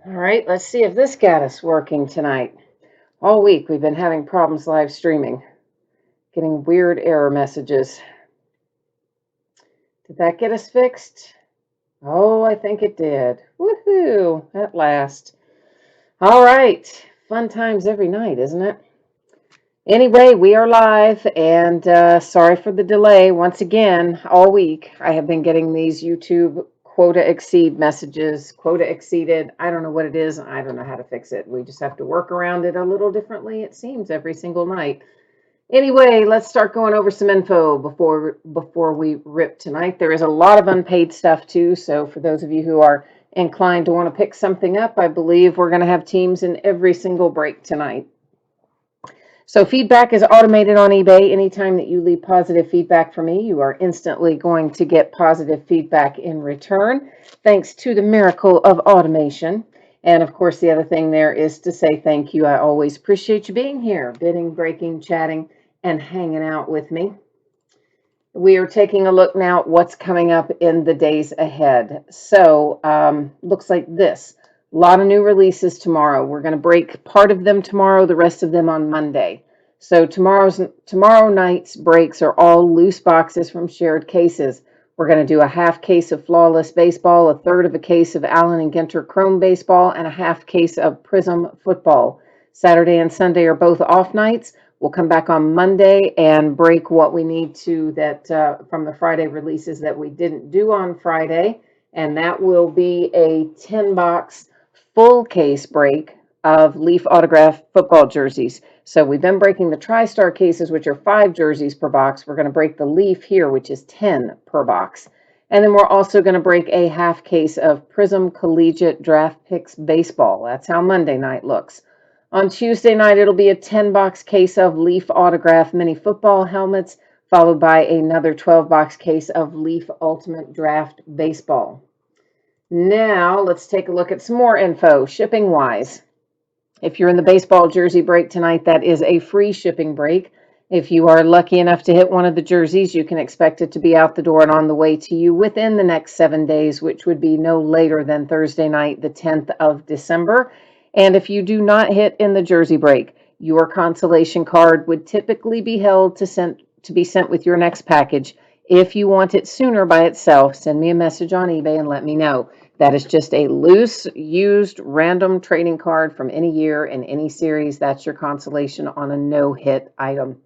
All right, let's see if this got us working tonight. All week we've been having problems live streaming, getting weird error messages. Did that get us fixed? Oh, I think it did. Woohoo, at last. All right, fun times every night, isn't it? Anyway, we are live, and sorry for the delay. Once again, all week I have been getting these YouTube quota exceed messages. Quota exceeded. I don't know what it is. I don't know how to fix it. We just have to work around it a little differently, it seems, every single night. Anyway, let's start going over some info before we rip tonight. There is a lot of unpaid stuff too, so for those of you who are inclined to want to pick something up, I believe we're going to have teams in every single break tonight. So feedback is automated on eBay. Anytime that you leave positive feedback for me, you are instantly going to get positive feedback in return, thanks to the miracle of automation. And of course, the other thing there is to say thank you. I always appreciate you being here, bidding, breaking, chatting, and hanging out with me. We are taking a look now at what's coming up in the days ahead. So looks like this. A lot of new releases tomorrow. We're going to break part of them tomorrow, the rest of them on Monday. So tomorrow night's breaks are all loose boxes from shared cases. We're going to do a half case of Flawless Baseball, a third of a case of Allen and Ginter Chrome Baseball, and a half case of Prism Football. Saturday and Sunday are both off nights. We'll come back on Monday and break what we need to that from the Friday releases that we didn't do on Friday. And that will be a 10-box full case break of Leaf autograph football jerseys. So we've been breaking the TriStar cases, which are 5 jerseys per box. We're going to break the Leaf here, which is 10 per box. And then we're also going to break a half case of Prism Collegiate Draft Picks Baseball. That's how Monday night looks. On Tuesday night, it'll be a 10-box case of Leaf Autograph Mini Football helmets, followed by another 12-box case of Leaf Ultimate Draft Baseball. Now, let's take a look at some more info, shipping-wise. If you're in the baseball jersey break tonight, that is a free shipping break. If you are lucky enough to hit one of the jerseys, you can expect it to be out the door and on the way to you within the next 7 days, which would be no later than Thursday night, the 10th of December. And if you do not hit in the jersey break, your consolation card would typically be held to be sent with your next package. If you want it sooner by itself, send me a message on eBay and let me know. That is just a loose, used, random trading card from any year in any series. That's your consolation on a no-hit item.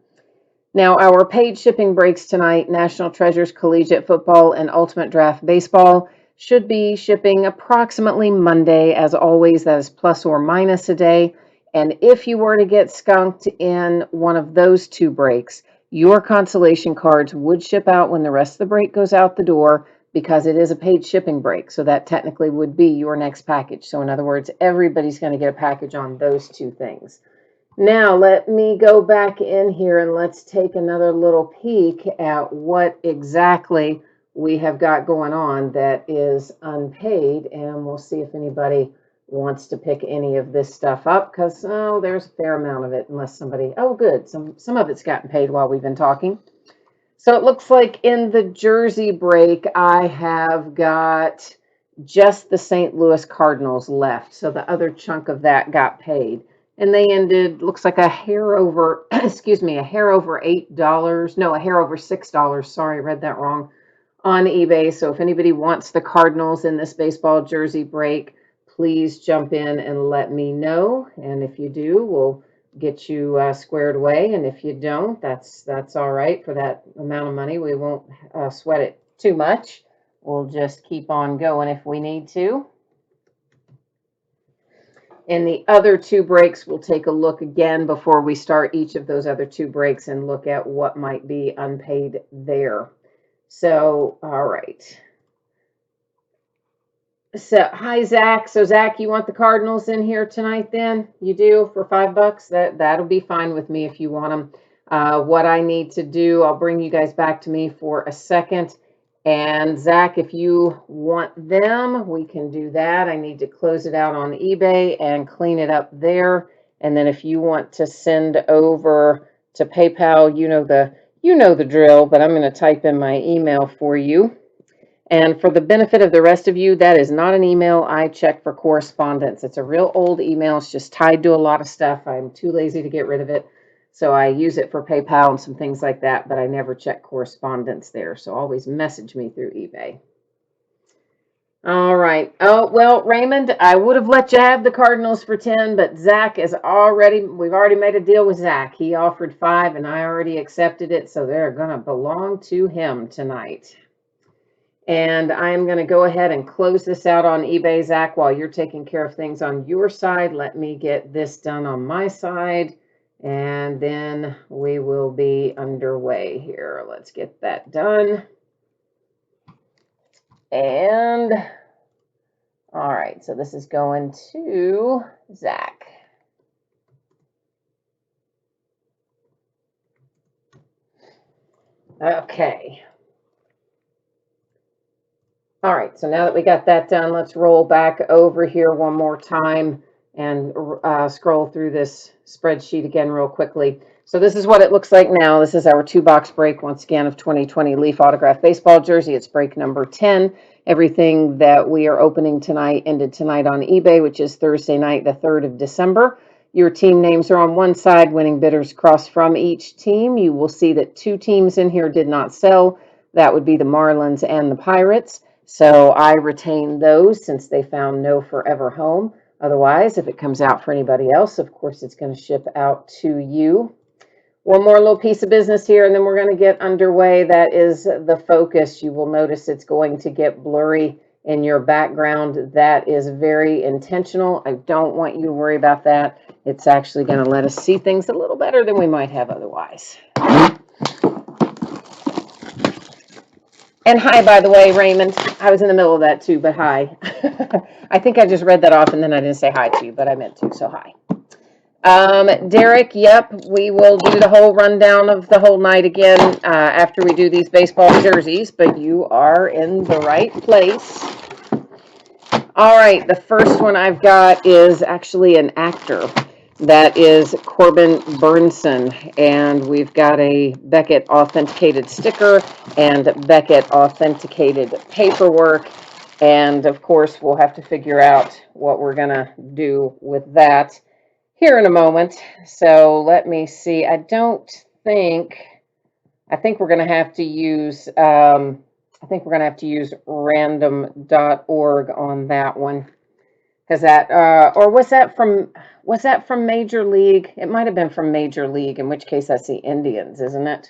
Now, our paid shipping breaks tonight, National Treasures Collegiate Football and Ultimate Draft Baseball, should be shipping approximately Monday. As always, that is plus or minus a day. And if you were to get skunked in one of those two breaks, your consolation cards would ship out when the rest of the break goes out the door, because it is a paid shipping break. So that technically would be your next package. So in other words, everybody's going to get a package on those two things. Now, let me go back in here and let's take another little peek at what exactly we have got going on that is unpaid. And we'll see if anybody wants to pick any of this stuff up, because, oh, there's a fair amount of it, unless somebody, oh, good, some of it's gotten paid while we've been talking. So it looks like in the jersey break, I have got just the St. Louis Cardinals left. So the other chunk of that got paid. And they ended, looks like a hair over, excuse me, a hair over $8. No, a hair over $6. Sorry, I read that wrong, on eBay. So if anybody wants the Cardinals in this baseball jersey break, please jump in and let me know. And if you do, we'll get you squared away. And if you don't, that's all right. For that amount of money, we won't sweat it too much. We'll just keep on going if we need to. In the other two breaks, we'll take a look again before we start each of those other two breaks and look at what might be unpaid there. So, all right. So, hi, Zach. So, Zach, you want the Cardinals in here tonight then? You do for $5? That'll be fine with me if you want them. What I need to do, I'll bring you guys back to me for a second. And Zach, if you want them, we can do that. I need to close it out on eBay and clean it up there. And then if you want to send over to PayPal, you know the drill, but I'm going to type in my email for you. And for the benefit of the rest of you, that is not an email I check for correspondence. It's a real old email. It's just tied to a lot of stuff. I'm too lazy to get rid of it. So I use it for PayPal and some things like that, but I never check correspondence there. So always message me through eBay. All right. Oh, well, Raymond, I would have let you have the Cardinals for 10, but Zach we've already made a deal with Zach. He offered 5 and I already accepted it. So they're going to belong to him tonight. And I'm going to go ahead and close this out on eBay, Zach, while you're taking care of things on your side. Let me get this done on my side, and then we will be underway here. Let's get that done. And all right, so this is going to Zach. Okay. All right, so now that we got that done, let's roll back over here one more time and scroll through this spreadsheet again real quickly. So this is what it looks like now. This is our 2-box break, once again, of 2020 Leaf Autograph Baseball Jersey. It's break number 10. Everything that we are opening tonight ended tonight on eBay, which is Thursday night, the 3rd of December. Your team names are on one side, winning bidders cross from each team. You will see that 2 teams in here did not sell. That would be the Marlins and the Pirates. So I retain those since they found no forever home. Otherwise, if it comes out for anybody else, of course, it's going to ship out to you. One more little piece of business here, and then we're going to get underway. That is the focus. You will notice it's going to get blurry in your background. That is very intentional. I don't want you to worry about that. It's actually going to let us see things a little better than we might have otherwise. And hi, by the way, Raymond. I was in the middle of that too, but hi. I think I just read that off and then I didn't say hi to you, but I meant to, so hi. Derek, yep, we will do the whole rundown of the whole night again after we do these baseball jerseys, but you are in the right place. All right, the first one I've got is actually an actor. That is Corbin Burnson, and we've got a Beckett authenticated sticker and Beckett authenticated paperwork, and of course we'll have to figure out what we're gonna do with that here in a moment. So let me see. I think we're gonna have to use random.org on that one. Because that, or was that from Major League? It might have been from Major League, in which case that's the Indians, isn't it?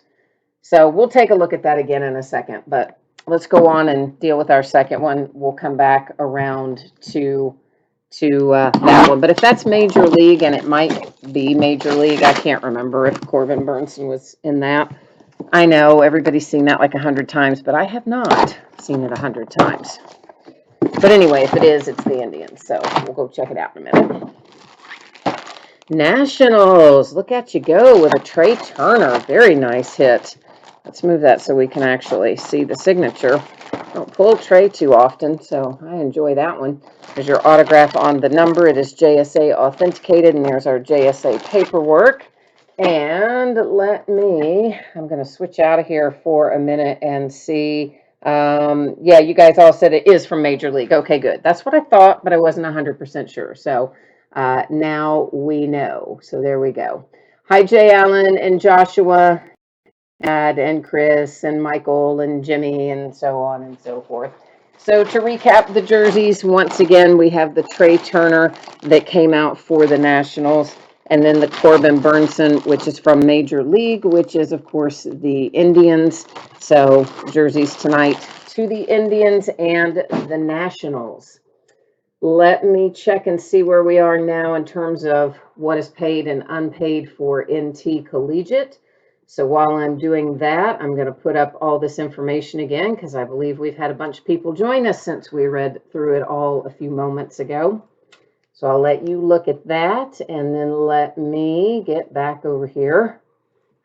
So we'll take a look at that again in a second, but let's go on and deal with our second one. We'll come back around to that one. But if that's Major League, and it might be Major League, I can't remember if Corbin Burnson was in that. I know everybody's seen that like 100 times, but I have not seen it 100 times. But anyway, if it is, it's the Indians. So we'll go check it out in a minute. Nationals. Look at you go with a Trey Turner. Very nice hit. Let's move that so we can actually see the signature. Don't pull Trey too often, so I enjoy that one. There's your autograph on the number. It is JSA authenticated, and there's our JSA paperwork. And I'm going to switch out of here for a minute and see. Yeah, you guys all said it is from Major League. Okay, good. That's what I thought, but I wasn't 100% sure. So now we know. So there we go. Hi, Jay Allen and Joshua, and Chris and Michael and Jimmy and so on and so forth. So to recap the jerseys, once again, we have the Trey Turner that came out for the Nationals, and then the Corbin Burnson, which is from Major League, which is, of course, the Indians. So jerseys tonight to the Indians and the Nationals. Let me check and see where we are now in terms of what is paid and unpaid for NT Collegiate. So while I'm doing that, I'm going to put up all this information again because I believe we've had a bunch of people join us since we read through it all a few moments ago. So I'll let you look at that, and then let me get back over here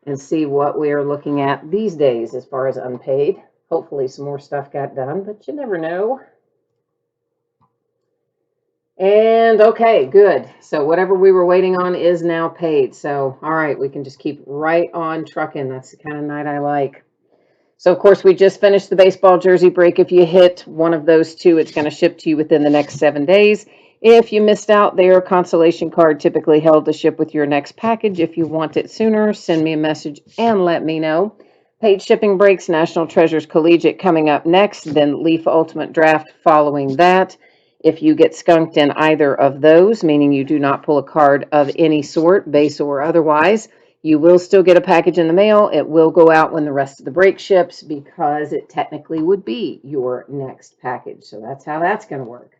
and see what we are looking at these days as far as unpaid. Hopefully some more stuff got done, but you never know. And okay, good. So whatever we were waiting on is now paid. So, all right, we can just keep right on trucking. That's the kind of night I like. So, of course, we just finished the baseball jersey break. If you hit one of those two, it's going to ship to you within the next 7 days. If you missed out, their consolation card typically held to ship with your next package. If you want it sooner, send me a message and let me know. Paid shipping breaks, National Treasures Collegiate coming up next, then Leaf Ultimate Draft following that. If you get skunked in either of those, meaning you do not pull a card of any sort, base or otherwise, you will still get a package in the mail. It will go out when the rest of the break ships because it technically would be your next package. So that's how that's going to work.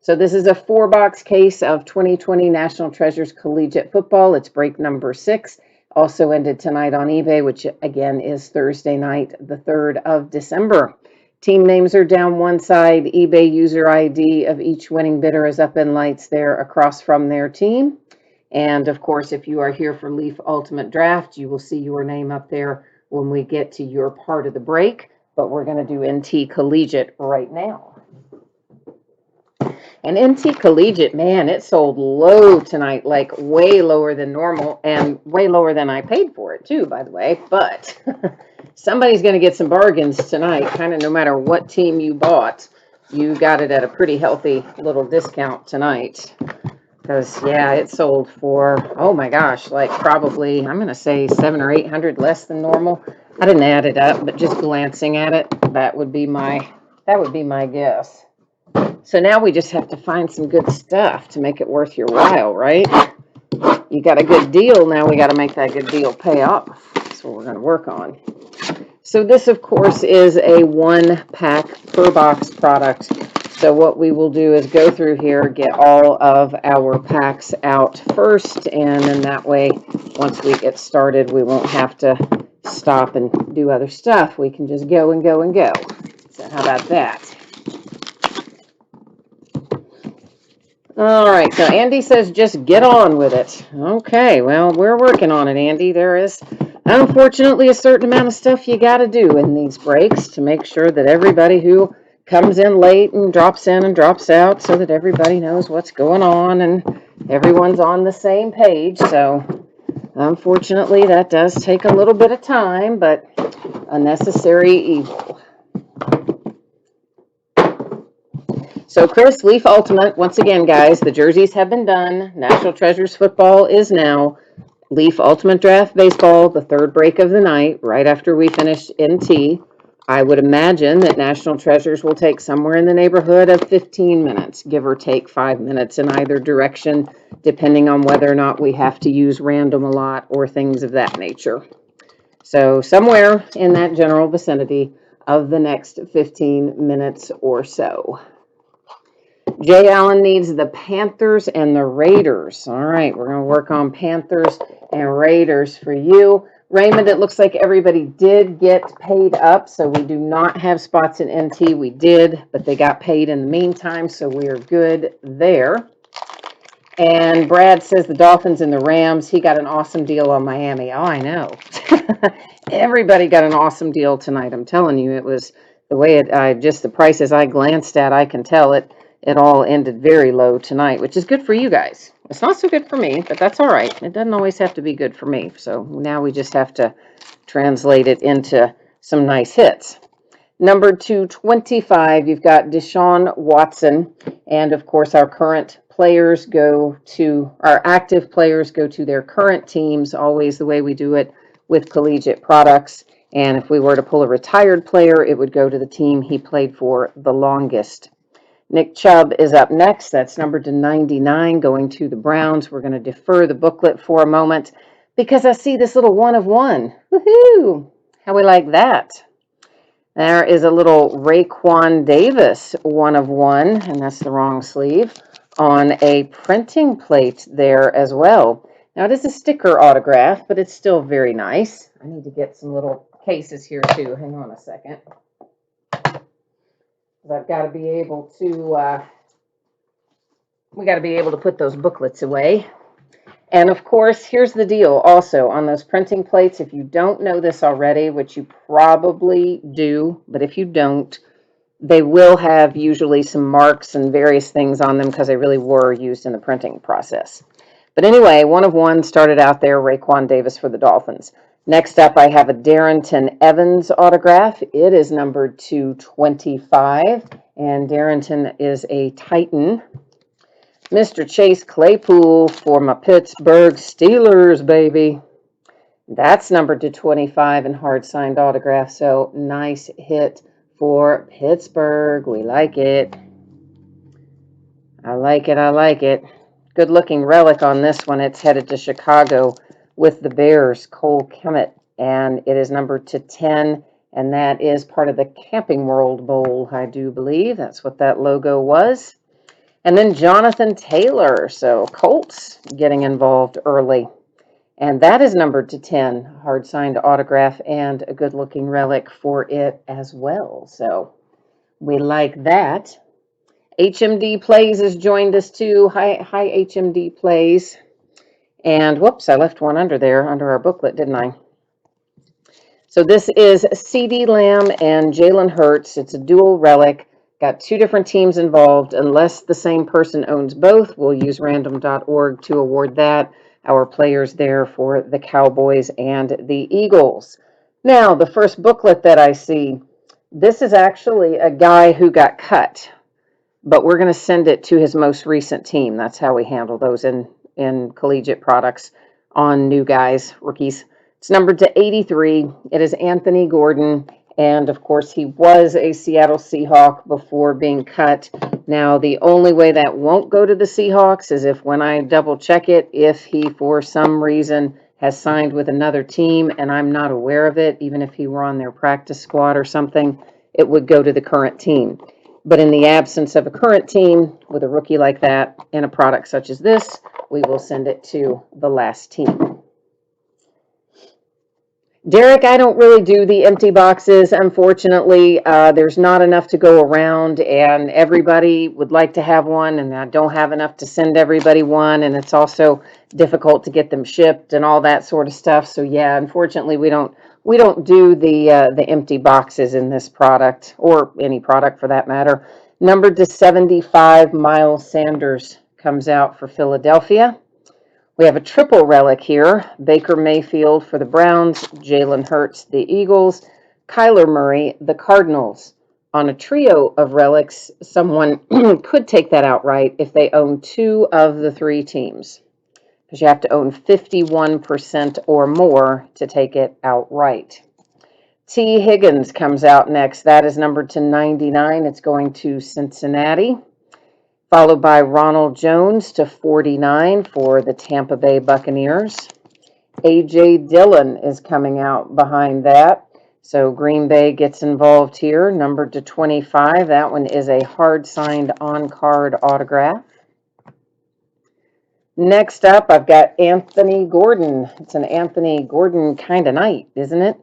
So this is a 4-box case of 2020 National Treasures Collegiate Football. It's break number 6. Also ended tonight on eBay, which again is Thursday night, the 3rd of December. Team names are down one side. eBay user ID of each winning bidder is up in lights there across from their team. And of course, if you are here for Leaf Ultimate Draft, you will see your name up there when we get to your part of the break. But we're going to do NT Collegiate right now. And NT Collegiate, man, it sold low tonight, like way lower than normal and way lower than I paid for it too, by the way. But somebody's going to get some bargains tonight, kind of no matter what team you bought. You got it at a pretty healthy little discount tonight. Because, yeah, it sold for, oh my gosh, like probably, I'm going to say 700 or 800 less than normal. I didn't add it up, but just glancing at it, that would be my guess. So now we just have to find some good stuff to make it worth your while, right? You got a good deal, now we got to make that good deal pay off. That's what we're going to work on. So this, of course, is a 1-pack per box product. So what we will do is go through here, get all of our packs out first, and then that way, once we get started, we won't have to stop and do other stuff. We can just go and go and go. So how about that? All right, so Andy says just get on with it. Okay, well, we're working on it, Andy. There is, unfortunately, a certain amount of stuff you got to do in these breaks to make sure that everybody who comes in late and drops in and drops out so that everybody knows what's going on and everyone's on the same page. So, unfortunately, that does take a little bit of time, but a necessary evil. So, Chris, Leaf Ultimate, once again, guys, the jerseys have been done. National Treasures football is now. Leaf Ultimate Draft Baseball, the 3rd break of the night, right after we finish NT. I would imagine that National Treasures will take somewhere in the neighborhood of 15 minutes, give or take 5 minutes in either direction, depending on whether or not we have to use random a lot or things of that nature. So somewhere in that general vicinity of the next 15 minutes or so. Jay Allen needs the Panthers and the Raiders. All right, we're going to work on Panthers and Raiders for you. Raymond, it looks like everybody did get paid up, so we do not have spots in NT. We did, but they got paid in the meantime, so we are good there. And Brad says the Dolphins and the Rams. He got an awesome deal on Miami. Oh, I know. Everybody got an awesome deal tonight. I'm telling you, it was the way just the prices I glanced at, I can tell it all ended very low tonight, which is good for you guys. It's not so good for me, but that's all right. It doesn't always have to be good for me. So now we just have to translate it into some nice hits. Number 225, you've got Deshaun Watson. And of course, our active players go to their current teams, always the way we do it with collegiate products. And if we were to pull a retired player, it would go to the team he played for the longest. Nick Chubb is up next. That's numbered to 99, going to the Browns. We're going to defer the booklet for a moment because I see this little 1 of 1. Woohoo! How we like that? There is a little Raekwon Davis 1 of 1, and that's the wrong sleeve, on a printing plate there as well. Now, it is a sticker autograph, but it's still very nice. I need to get some little cases here, too. Hang on a second. I've got to be able to, we got to be able to put those booklets away. And of course, here's the deal also on those printing plates. If you don't know this already, which you probably do, but if you don't, they will have usually some marks and various things on them because they really were used in the printing process. But anyway, 1 of 1 started out there, Raekwon Davis for the Dolphins. Next up, I have a Darrington Evans autograph. It is numbered to 25, and Darrington is a Titan. Mr. Chase Claypool for my Pittsburgh Steelers, baby. That's numbered to 25 and hard signed autograph. So nice hit for Pittsburgh. We like it. I like it. I like it. Good looking relic on this one. It's headed to Chicago with the Bears, Cole Kemet, and it is numbered to 10. And that is part of the Camping World Bowl, I do believe. That's what that logo was. And then Jonathan Taylor. So Colts getting involved early. And that is numbered to 10, hard signed autograph and a good looking relic for it as well. So we like that. HMD Plays has joined us too. Hi HMD Plays. And whoops, I left one under there, under our booklet, didn't I? So this is CeeDee Lamb and Jalen Hurts. It's a dual relic. Got two different teams involved. Unless the same person owns both, we'll use random.org to award that. Our players there for the Cowboys and the Eagles. Now, the first booklet that I see, this is actually a guy who got cut, but we're going to send it to his most recent team. That's how we handle those in collegiate products on new guys, rookies. It's numbered to 83. It is Anthony Gordon. And of course, he was a Seattle Seahawk before being cut. Now, the only way that won't go to the Seahawks is if when I double check it, if he for some reason has signed with another team and I'm not aware of it, even if he were on their practice squad or something, it would go to the current team. But in the absence of a current team with a rookie like that in a product such as this, we will send it to the last team. Derek, I don't really do the empty boxes. Unfortunately, there's not enough to go around, and everybody would like to have one, and I don't have enough to send everybody one, and it's also difficult to get them shipped and all that sort of stuff. So yeah, unfortunately, we don't do the empty boxes in this product or any product for that matter. Numbered to 75, Miles Sanders comes out for Philadelphia. We have a triple relic here. Baker Mayfield for the Browns, Jalen Hurts, the Eagles, Kyler Murray, the Cardinals. On a trio of relics, someone could take that outright if they own two of the three teams, because you have to own 51% or more to take it outright. T. Higgins comes out next. That is numbered to 99. It's going to Cincinnati. Followed by Ronald Jones to 49 for the Tampa Bay Buccaneers. A.J. Dillon is coming out behind that. So Green Bay gets involved here, numbered to 25. That one is a hard-signed on-card autograph. Next up, I've got Anthony Gordon. It's an Anthony Gordon kind of night, isn't it?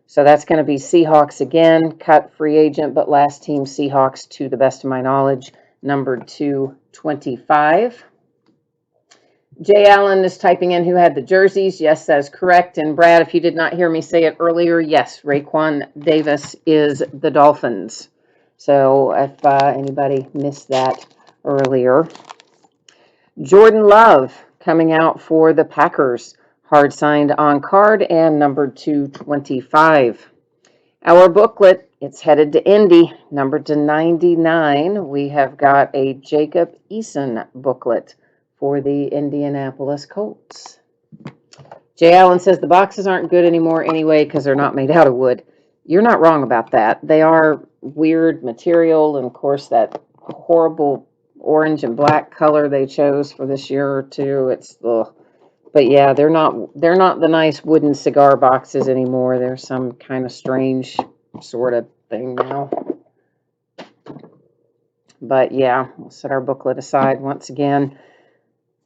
So that's going to be Seahawks again, cut free agent, but last team Seahawks to the best of my knowledge. Numbered to 25. Jay Allen is typing in who had the jerseys. Yes, that is correct. And Brad, if you did not hear me say it earlier, yes, Raekwon Davis is the Dolphins. So if anybody missed that earlier. Jordan Love coming out for the Packers. Hard signed on card and numbered to 25. Our booklet, it's headed to Indy, numbered to 99. We have got a Jacob Eason booklet for the Indianapolis Colts. Jay Allen says the boxes aren't good anymore anyway because they're not made out of wood. You're not wrong about that. They are weird material, and of course that horrible orange and black color they chose for this year or two. It's ugh. But yeah, they're not the nice wooden cigar boxes anymore. They're some kind of strange sort of thing now. But yeah, we'll set our booklet aside once again.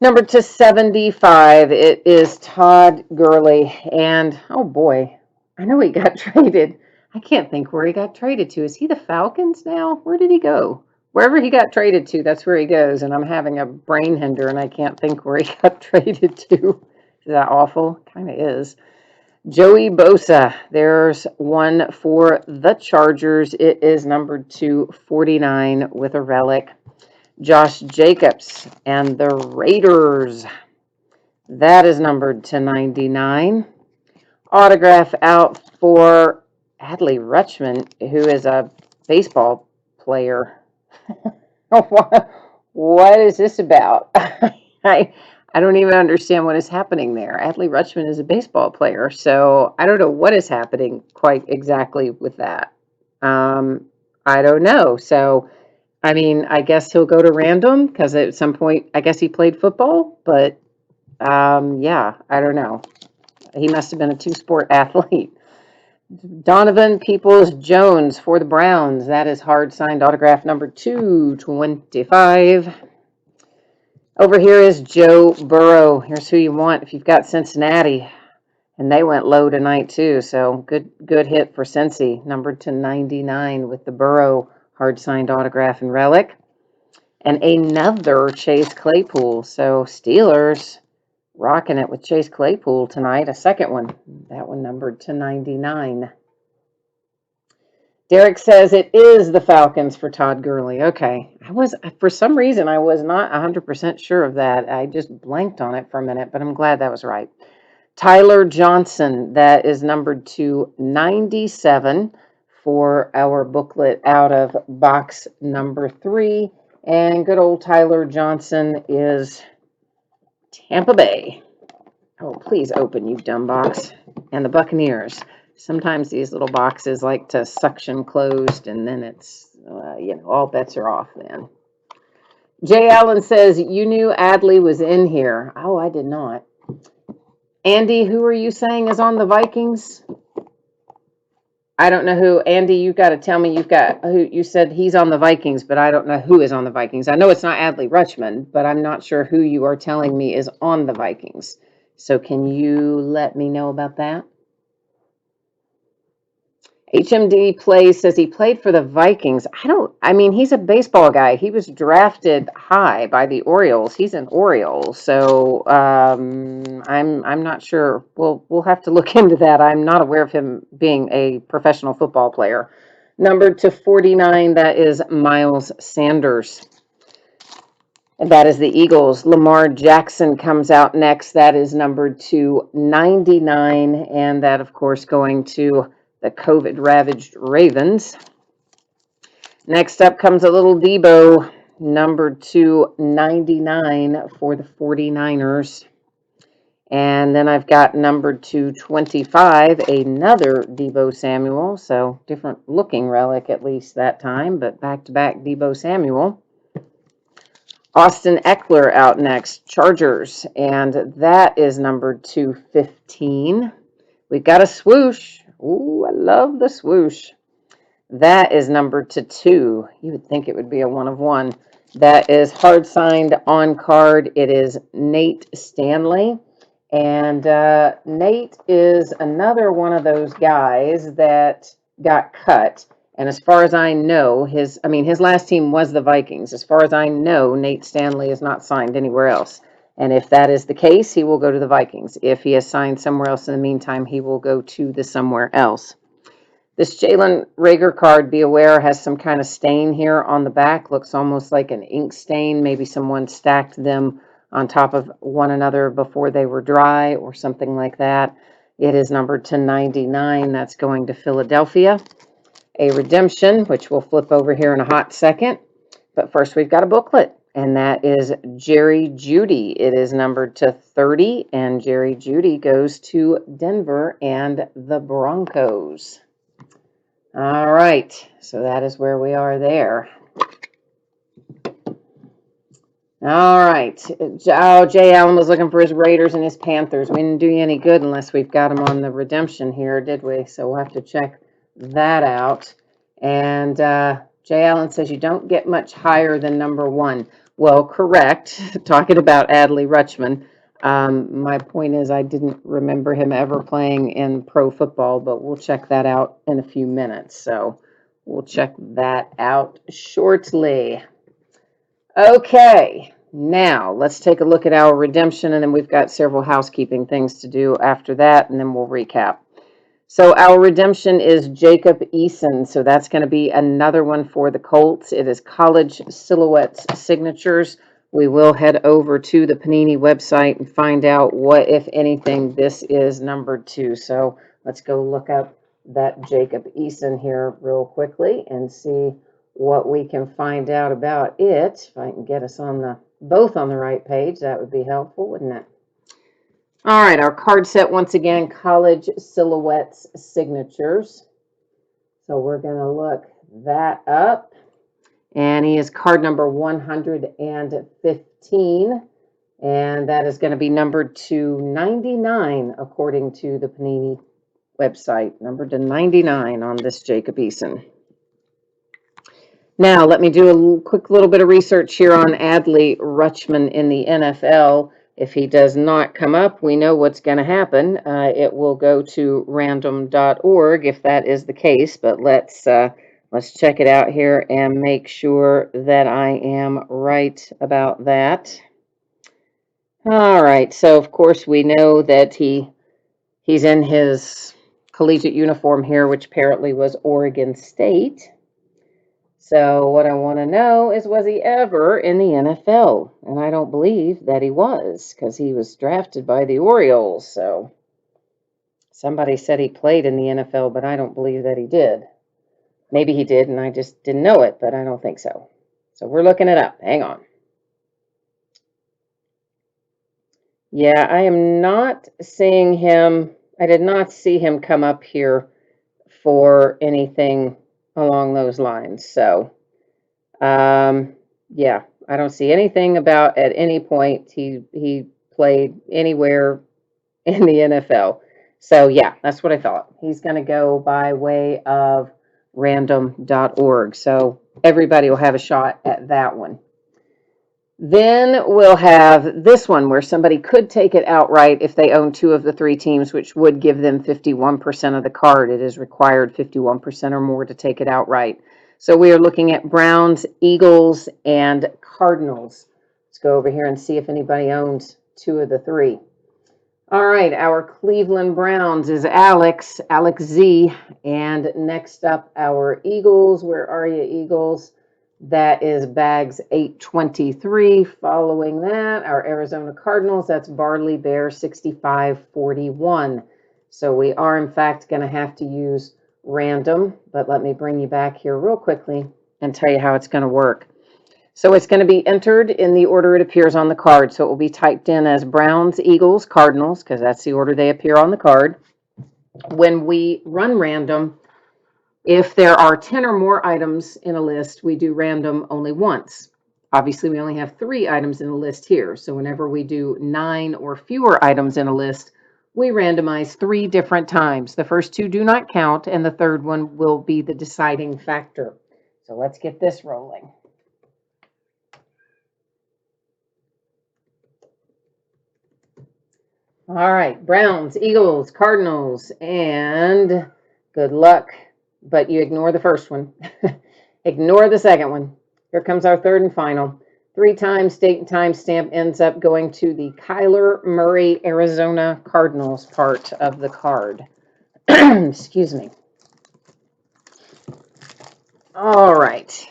Number to 75, it is Todd Gurley. And oh boy, I know he got traded. I can't think where he got traded to. Is he the Falcons now? Where did he go? Wherever he got traded to, that's where he goes. And I'm having a brain hinder and I can't think where he got traded to. Is that awful? Kind of is. Joey Bosa. There's one for the Chargers. It is numbered to 49 with a relic. Josh Jacobs and the Raiders. That is numbered to 99. autograph out for Adley Rutschman, who is a baseball player. What is this about? I don't even understand what is happening there. Adley Rutschman is a baseball player, so I don't know what is happening quite exactly with that. Um, I don't know. So, I mean, I guess he'll go to random because at some point, I guess he played football, but yeah, I don't know. He must have been a two-sport athlete. Donovan Peoples-Jones for the Browns. That is hard signed autograph number 225. Over here is Joe Burrow. Here's who you want if you've got Cincinnati. And they went low tonight too, so good hit for Cincy. Numbered to 99 with the Burrow hard signed autograph and relic. And another Chase Claypool. So Steelers rocking it with Chase Claypool tonight. A second one. That one numbered to 99. Derek says it is the Falcons for Todd Gurley. Okay. For some reason, I was not 100% sure of that. I just blanked on it for a minute, but I'm glad that was right. Tyler Johnson, that is numbered to 97 for our booklet out of box number 3. And good old Tyler Johnson is Tampa Bay. Oh, please open, you dumb box. And the Buccaneers. Sometimes these little boxes like to suction closed, and then it's, all bets are off then. Jay Allen says, you knew Adley was in here. Oh, I did not. Andy, who are you saying is on the Vikings? I don't know who. Andy, you've got to tell me you've got who. You said he's on the Vikings, but I don't know who is on the Vikings. I know it's not Adley Rutschman, but I'm not sure who you are telling me is on the Vikings. So can you let me know about that? HMD says he played for the Vikings. I mean, he's a baseball guy. He was drafted high by the Orioles. He's an Oriole. So I'm not sure. We'll have to look into that. I'm not aware of him being a professional football player. Numbered to 49, that is Miles Sanders. And that is the Eagles. Lamar Jackson comes out next. That is numbered to 99. And that, of course, going to the COVID-ravaged Ravens. Next up comes a little Debo, numbered to 99 for the 49ers. And then I've got numbered to 25, another Debo Samuel. So different looking relic at least that time, but back-to-back Debo Samuel. Austin Eckler out next, Chargers, and that is numbered to 15. We've got a swoosh. Ooh, I love the swoosh. That is numbered to 2. You would think it would be a 1 of 1. That is hard signed on card. It is Nate Stanley. And Nate is another one of those guys that got cut. And as far as I know, his last team was the Vikings. As far as I know, Nate Stanley is not signed anywhere else. And if that is the case, he will go to the Vikings. If he is signed somewhere else in the meantime, he will go to the somewhere else. This Jalen Reagor card, be aware, has some kind of stain here on the back. Looks almost like an ink stain. Maybe someone stacked them on top of one another before they were dry or something like that. It is numbered to 99. That's going to Philadelphia. A redemption, which we'll flip over here in a hot second. But first, we've got a booklet, and that is Jerry Jeudy. It is numbered to 30, and Jerry Jeudy goes to Denver and the Broncos. All right, so that is where we are there. All right. Oh, Jay Allen was looking for his Raiders and his Panthers. We didn't do you any good unless we've got them on the redemption here, did we? So we'll have to check that out. And Jay Allen says you don't get much higher than number 1. Well, correct. Talking about Adley Rutschman. My point is I didn't remember him ever playing in pro football, but we'll check that out in a few minutes. So we'll check that out shortly. Okay, now let's take a look at our redemption, and then we've got several housekeeping things to do after that, and then we'll recap. So our redemption is Jacob Eason, so that's going to be another one for the Colts. It is College Silhouettes Signatures we will head over to the Panini website and find out what, if anything, this is numbered to. So let's go look up that Jacob Eason here real quickly and see what we can find out about it. If I can get us on both on the right page, that would be helpful, wouldn't it? All right, our card set once again, College Silhouettes Signatures. So we're going to look that up. And he is card number 115. And that is going to be numbered to 99, according to the Panini website. Numbered to 99 on this Jacob Eason. Now, let me do a quick little bit of research here on Adley Rutschman in the NFL. If he does not come up, we know what's going to happen. It will go to random.org if that is the case, but let's check it out here and make sure that I am right about that. All right, so of course we know that he's in his collegiate uniform here, which apparently was Oregon State. So what I want to know is, was he ever in the NFL? And I don't believe that he was, because he was drafted by the Orioles. So somebody said he played in the NFL, but I don't believe that he did. Maybe he did, and I just didn't know it, but I don't think so. So we're looking it up. Hang on. Yeah, I am not seeing him. I did not see him come up here for anything along those lines. So, yeah, I don't see anything about at any point he played anywhere in the NFL. So, yeah, that's what I thought. He's going to go by way of random.org. So everybody will have a shot at that one. Then we'll have this one where somebody could take it outright if they own two of the three teams, which would give them 51% of the card. It is required 51% or more to take it outright. So we are looking at Browns, Eagles, and Cardinals. Let's go over here and see if anybody owns two of the three. All right, our Cleveland Browns is Alex Z. And next up, our Eagles. Where are you, Eagles? That is Bags 823. Following that, our Arizona Cardinals, that's Barley Bear 6541. So we are, in fact, going to have to use random, but let me bring you back here real quickly and tell you how it's going to work. So it's going to be entered in the order it appears on the card. So it will be typed in as Browns, Eagles, Cardinals, because that's the order they appear on the card. When we run random, if there are 10 or more items in a list, we do random only once. Obviously, we only have 3 items in the list here. So whenever we do 9 or fewer items in a list, we randomize 3 different times. The first 2 do not count, and the third one will be the deciding factor. So let's get this rolling. All right, Browns, Eagles, Cardinals, and good luck. But you ignore the first one. Ignore the second one. Here comes our third and final. 3 times date and time stamp ends up going to the Kyler Murray, Arizona Cardinals part of the card. Excuse me. All right.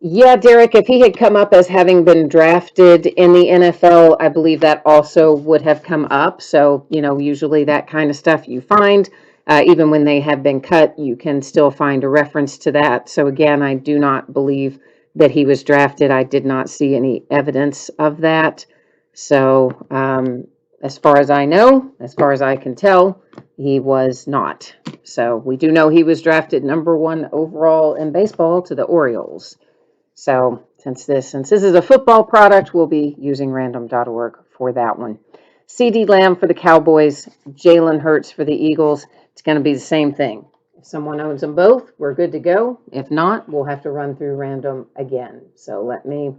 Yeah, Derek, if he had come up as having been drafted in the NFL, I believe that also would have come up. So, usually that kind of stuff you find. Even when they have been cut, you can still find a reference to that. So again, I do not believe that he was drafted. I did not see any evidence of that. So as far as I know, as far as I can tell, he was not. So we do know he was drafted number 1 overall in baseball to the Orioles. So since this is a football product, we'll be using random.org for that one. CeeDee Lamb for the Cowboys, Jalen Hurts for the Eagles. It's going to be the same thing. If someone owns them both, we're good to go. If not, we'll have to run through random again. So let me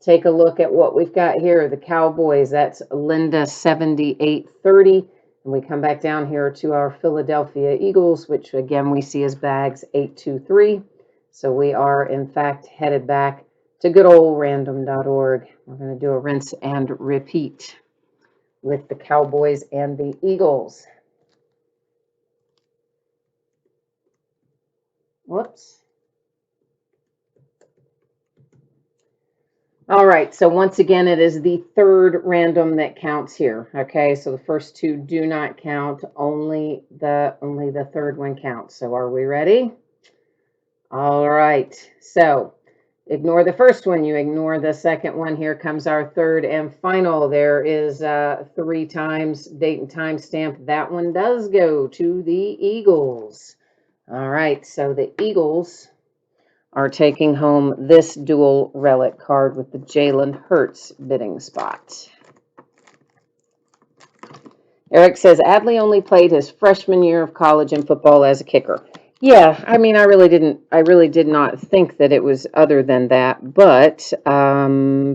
take a look at what we've got here. The Cowboys, that's Linda 7830. And we come back down here to our Philadelphia Eagles, which again we see as Bags 823. So we are, in fact, headed back to good old random.org. We're going to do a rinse and repeat with the Cowboys and the Eagles. Whoops. All right, so once again, it is the third random that counts here. Okay, so the first two do not count, only the third one counts. So are we ready? All right, so ignore the first one, you ignore the second one. Here comes our third and final. There is 3 times date and time stamp. That one does go to the Eagles. All right, so the Eagles are taking home this dual relic card with the Jalen Hurts bidding spot. Eric says Adley only played his freshman year of college in football as a kicker. Yeah, I mean, I really did not think that it was other than that, but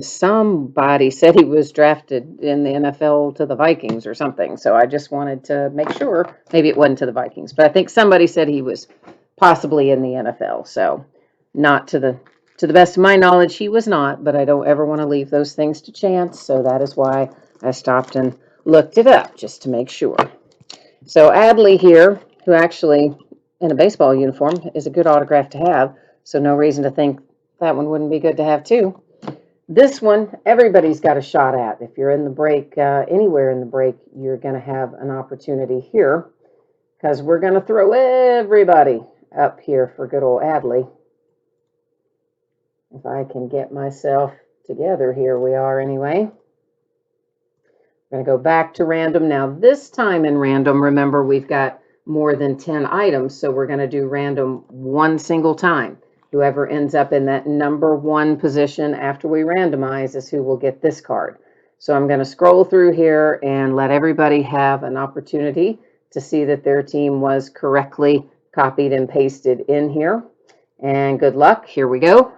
somebody said he was drafted in the NFL to the Vikings or something. So I just wanted to make sure. Maybe it wasn't to the Vikings, but I think somebody said he was possibly in the NFL. So not to the best of my knowledge, he was not, but I don't ever want to leave those things to chance. So that is why I stopped and looked it up just to make sure. So Adley here, who actually in a baseball uniform is a good autograph to have, so no reason to think that one wouldn't be good to have too. This one, everybody's got a shot at. If you're in the break, anywhere in the break, you're going to have an opportunity here because we're going to throw everybody up here for good old Adley. If I can get myself together, here we are anyway. We're going to go back to random. Now, this time in random, remember, we've got more than 10 items, so we're going to do random one single time. Whoever ends up in that number 1 position after we randomize is who will get this card. So I'm going to scroll through here and let everybody have an opportunity to see that their team was correctly copied and pasted in here. And good luck. Here we go.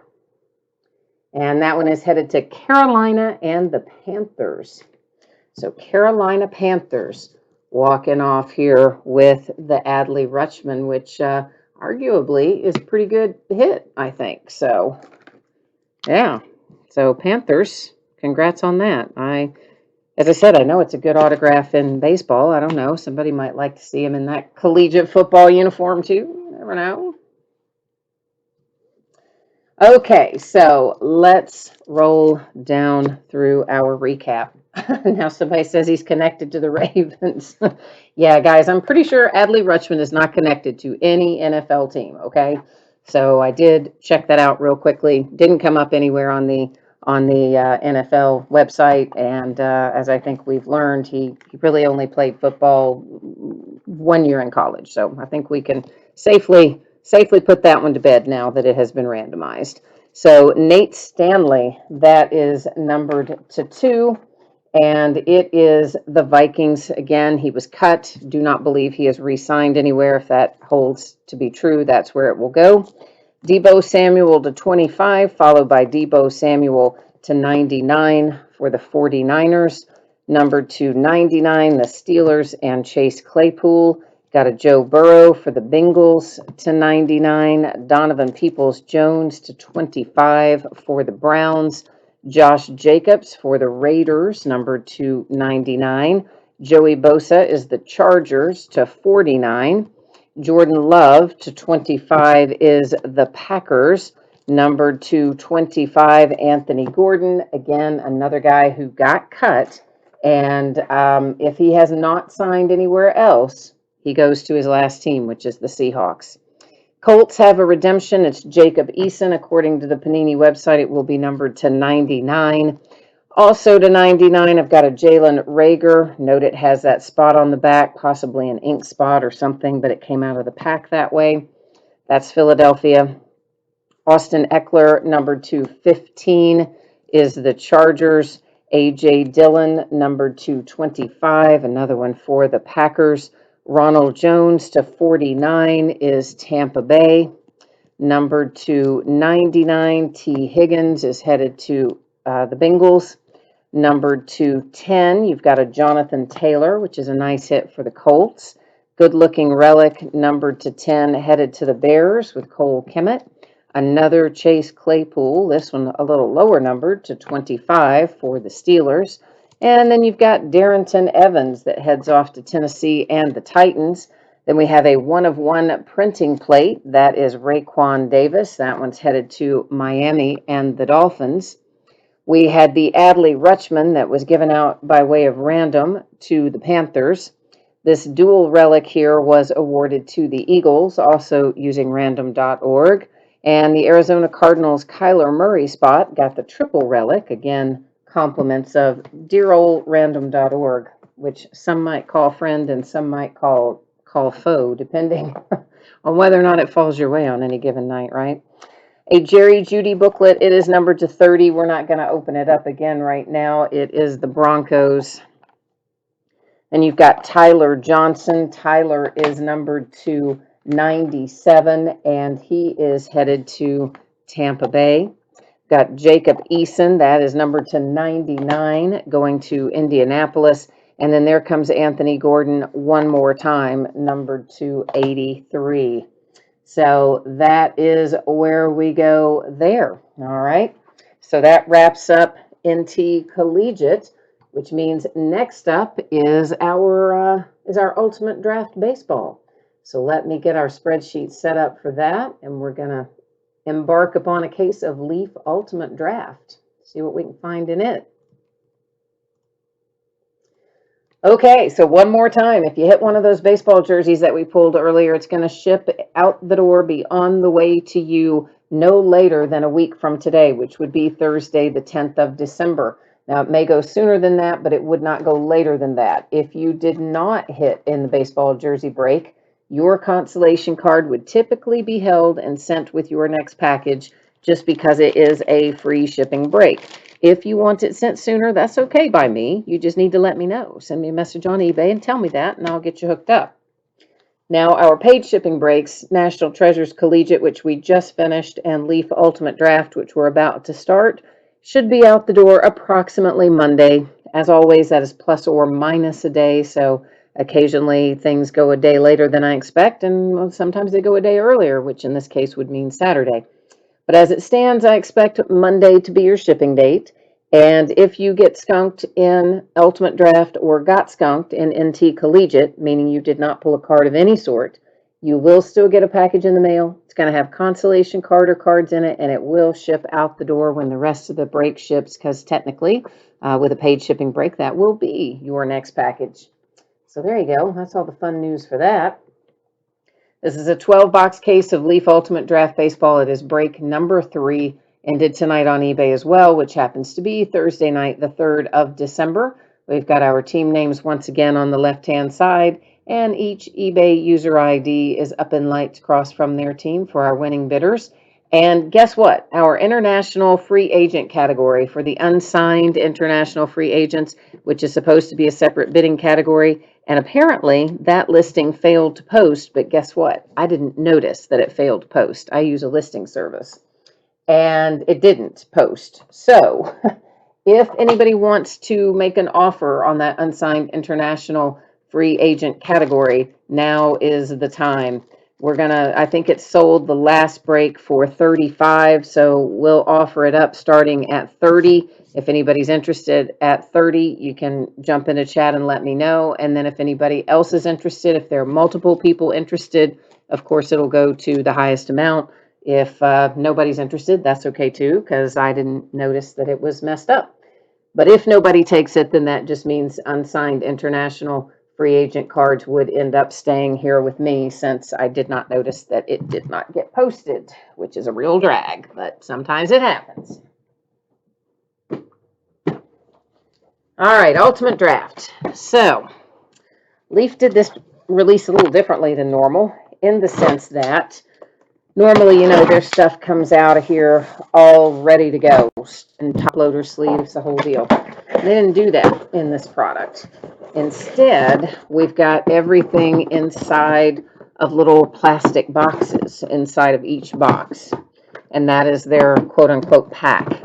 And that one is headed to Carolina and the Panthers. So Carolina Panthers walking off here with the Adley Rutschman, which arguably is a pretty good hit, I think. So, yeah. So Panthers, congrats on that. As I said, I know it's a good autograph in baseball. I don't know. Somebody might like to see him in that collegiate football uniform too. You never know. Okay, so let's roll down through our recap. Now somebody says he's connected to the Ravens. Yeah, guys, I'm pretty sure Adley Rutschman is not connected to any NFL team, okay? So I did check that out real quickly. Didn't come up anywhere on the NFL website, and as I think we've learned, he really only played football 1 year in college. So I think we can safely put that one to bed now that it has been randomized. So Nate Stanley, that is numbered to 2, and it is the Vikings. Again, he was cut. Do not believe he has re-signed anywhere. If that holds to be true, that's where it will go. Deebo Samuel to 25, followed by Deebo Samuel to 99 for the 49ers. Numbered to 99, the Steelers and Chase Claypool. Got a Joe Burrow for the Bengals to 99. Donovan Peoples-Jones to 25 for the Browns. Josh Jacobs for the Raiders, numbered to 99. Joey Bosa is the Chargers to 49. Jordan Love to 25 is the Packers. Numbered to 25, Anthony Gordon. Again, another guy who got cut. And if he has not signed anywhere else, he goes to his last team, which is the Seahawks. Colts have a redemption. It's Jacob Eason. According to the Panini website, it will be numbered to 99. Also to 99, I've got a Jalen Reagor. Note it has that spot on the back, possibly an ink spot or something, but it came out of the pack that way. That's Philadelphia. Austin Eckler, numbered to 15, is the Chargers. A.J. Dillon, numbered to 25, another one for the Packers. Ronald Jones to 49 is Tampa Bay. Numbered to 99, T. Higgins is headed to the Bengals. Numbered to 10, you've got a Jonathan Taylor, which is a nice hit for the Colts. Good-looking relic, numbered to 10, headed to the Bears with Cole Kmet. Another Chase Claypool, this one a little lower numbered, to 25 for the Steelers. And then you've got Darrington Evans that heads off to Tennessee and the Titans. Then we have a 1-of-1 printing plate. That is Raekwon Davis. That one's headed to Miami and the Dolphins. We had the Adley Rutschman that was given out by way of random to the Panthers. This dual relic here was awarded to the Eagles, also using random.org. And the Arizona Cardinals' Kyler Murray spot got the triple relic, again, compliments of dear old random.org, which some might call friend and some might call foe, depending on whether or not it falls your way on any given night, right? A Jerry Judy booklet. It is numbered to 30. We're not going to open it up again right now. It is the Broncos. And you've got Tyler Johnson. Tyler is numbered to 97, and he is headed to Tampa Bay. Got Jacob Eason. That is numbered to 99, going to Indianapolis. And then there comes Anthony Gordon one more time, numbered to 83. So that is where we go there. All right. So that wraps up NT Collegiate, which means next up is our Ultimate Draft Baseball. So let me get our spreadsheet set up for that, and we're going to embark upon a case of Leaf Ultimate Draft. See what we can find in it. Okay, so one more time, if you hit one of those baseball jerseys that we pulled earlier, it's going to ship out the door, be on the way to you no later than a week from today, which would be Thursday, the 10th of December. Now, it may go sooner than that, but it would not go later than that. If you did not hit in the baseball jersey break, your consolation card would typically be held and sent with your next package just because it is a free shipping break. If you want it sent sooner, that's okay by me. You just need to let me know. Send me a message on eBay and tell me that, and I'll get you hooked up. Now, our paid shipping breaks, National Treasures Collegiate, which we just finished, and Leaf Ultimate Draft, which we're about to start, should be out the door approximately Monday. As always, that is plus or minus a day, so occasionally things go a day later than I expect, and sometimes they go a day earlier, which in this case would mean Saturday. But as it stands, I expect Monday to be your shipping date. And if you get skunked in Ultimate Draft or got skunked in NT Collegiate, meaning you did not pull a card of any sort, you will still get a package in the mail. It's going to have consolation card or cards in it, and it will ship out the door when the rest of the break ships, because technically, with a paid shipping break, that will be your next package. So there you go. That's all the fun news for that. This is a 12-box case of Leaf Ultimate Draft Baseball. It is break number 3, ended tonight on eBay as well, which happens to be Thursday night, the 3rd of December. We've got our team names once again on the left-hand side, and each eBay user ID is up in lights across from their team for our winning bidders. And guess what? Our international free agent category for the unsigned international free agents, which is supposed to be a separate bidding category. And apparently that listing failed to post, but guess what? I didn't notice that it failed to post. I use a listing service and it didn't post. So if anybody wants to make an offer on that unsigned international free agent category, now is the time. I think it sold the last break for 35, so we'll offer it up starting at 30. If anybody's interested at 30, you can jump into chat and let me know. And then if anybody else is interested, if there are multiple people interested, of course, it'll go to the highest amount. If nobody's interested, that's okay too, because I didn't notice that it was messed up. But if nobody takes it, then that just means unsigned international free agent cards would end up staying here with me, since I did not notice that it did not get posted, which is a real drag, but sometimes it happens. All right, Ultimate Draft. So Leaf did this release a little differently than normal, in the sense that normally, their stuff comes out of here all ready to go, and top loader sleeves, the whole deal. They didn't do that in this product. Instead, we've got everything inside of little plastic boxes inside of each box, and that is their quote-unquote pack.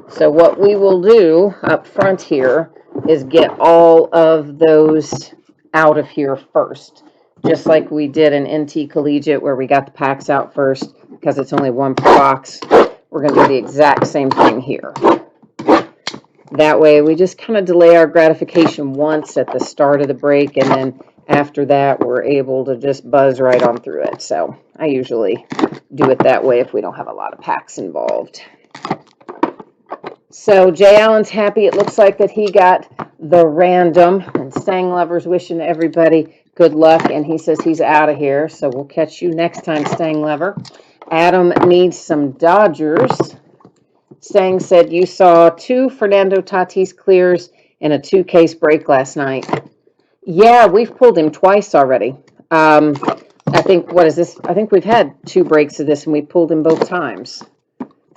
So what we will do up front here is get all of those out of here first, just like we did in NT Collegiate, where we got the packs out first because it's only one per box. We're going to do the exact same thing here. That way, we just kind of delay our gratification once at the start of the break, and then after that, we're able to just buzz right on through it. So I usually do it that way if we don't have a lot of packs involved. So Jay Allen's happy. It looks like that he got the random, and Stang Lover's wishing everybody good luck, and he says he's out of here. So we'll catch you next time, Stang Lover. Adam needs some Dodgers. Stang said you saw 2 Fernando Tatis clears and a 2-case break last night. Yeah, we've pulled him twice already. I think, what is this? I think we've had 2 breaks of this, and we pulled him both times.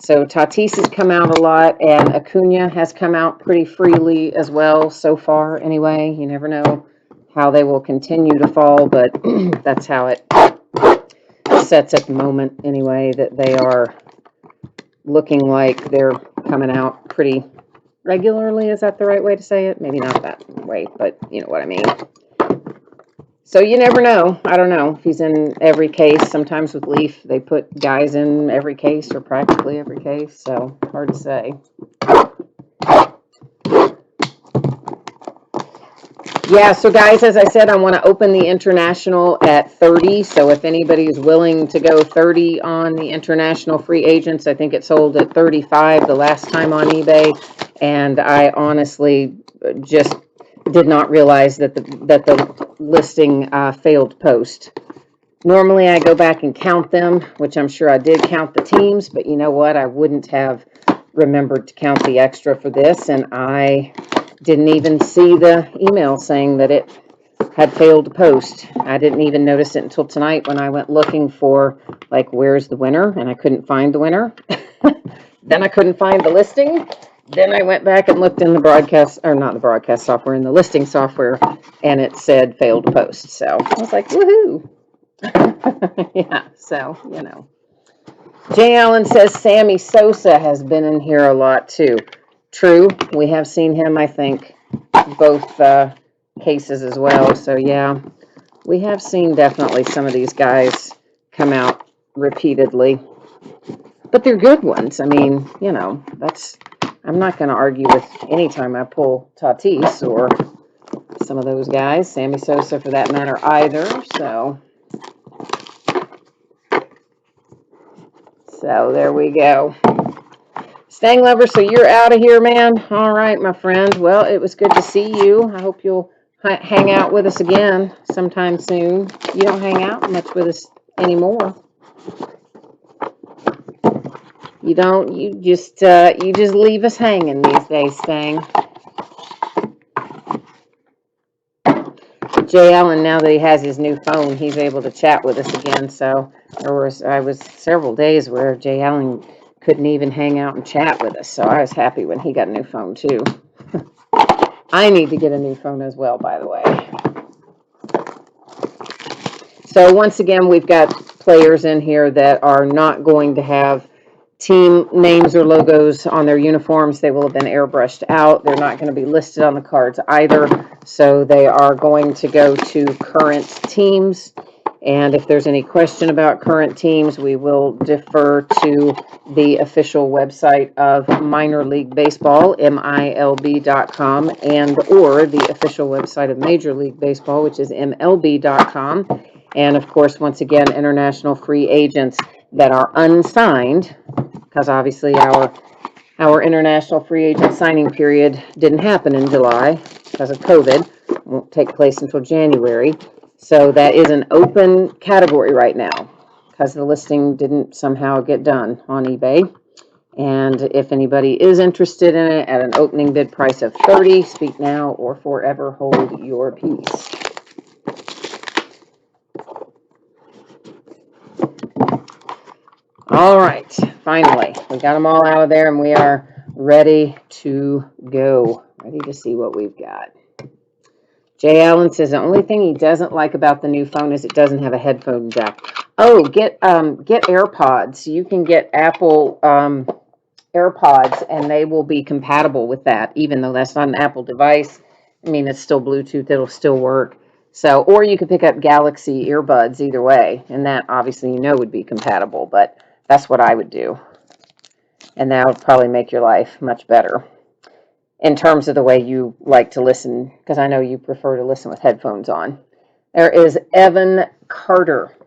So Tatis has come out a lot, and Acuna has come out pretty freely as well so far. Anyway, you never know how they will continue to fall, but that's how it sets at the moment anyway, that they are looking like they're coming out pretty regularly. Is that the right way to say it? Maybe not that way, but you know what I mean. So you never know. I don't know if he's in every case. Sometimes with Leaf, they put guys in every case or practically every case. So hard to say. Yeah, so guys, as I said, I want to open the international at 30. So if anybody is willing to go 30 on the international free agents, I think it sold at 35 the last time on eBay. And I honestly just did not realize that the listing failed post. Normally I go back and count them, which I'm sure I did count the teams, but you know what? I wouldn't have remembered to count the extra for this, and I didn't even see the email saying that it had failed to post. I didn't even notice it until tonight when I went looking for, like, where's the winner, and I couldn't find the winner. Then I couldn't find the listing. Then I went back and looked in the broadcast, or not the broadcast software, in the listing software, and it said failed to post. So I was like, woohoo. Yeah, so, you know. Jay Allen says Sammy Sosa has been in here a lot too. True, we have seen him, I think, both cases as well. So, yeah, we have seen definitely some of these guys come out repeatedly. But they're good ones. I mean, you know, I'm not going to argue with any time I pull Tatis or some of those guys. Sammy Sosa, for that matter, either. So there we go. Stang Lover, so you're out of here, man. All right, my friend. Well, it was good to see you. I hope you'll hang out with us again sometime soon. You don't hang out much with us anymore. You don't. You just leave us hanging these days, Stang. Jay Allen, now that he has his new phone, he's able to chat with us again. So I was several days where Jay Allen couldn't even hang out and chat with us. So I was happy when he got a new phone too. I need to get a new phone as well, by the way. So once again, we've got players in here that are not going to have team names or logos on their uniforms. They will have been airbrushed out. They're not going to be listed on the cards either. So they are going to go to current teams. And if there's any question about current teams, we will defer to the official website of Minor League Baseball, MILB.com, and or the official website of Major League Baseball, which is MLB.com. And of course, once again, international free agents that are unsigned, because obviously our international free agent signing period didn't happen in July because of COVID. It won't take place until January. So that is an open category right now because the listing didn't somehow get done on eBay. And if anybody is interested in it at an opening bid price of $30, speak now or forever hold your peace. All right, finally, we got them all out of there and we are ready to go. Ready to see what we've got. Jay Allen says the only thing he doesn't like about the new phone is it doesn't have a headphone jack. Oh, get AirPods. You can get Apple AirPods, and they will be compatible with that, even though that's not an Apple device. I mean, it's still Bluetooth. It'll still work. So, or you could pick up Galaxy earbuds either way, and that obviously would be compatible, but that's what I would do. And that would probably make your life much better in terms of the way you like to listen, because I know you prefer to listen with headphones on. There is Evan Carter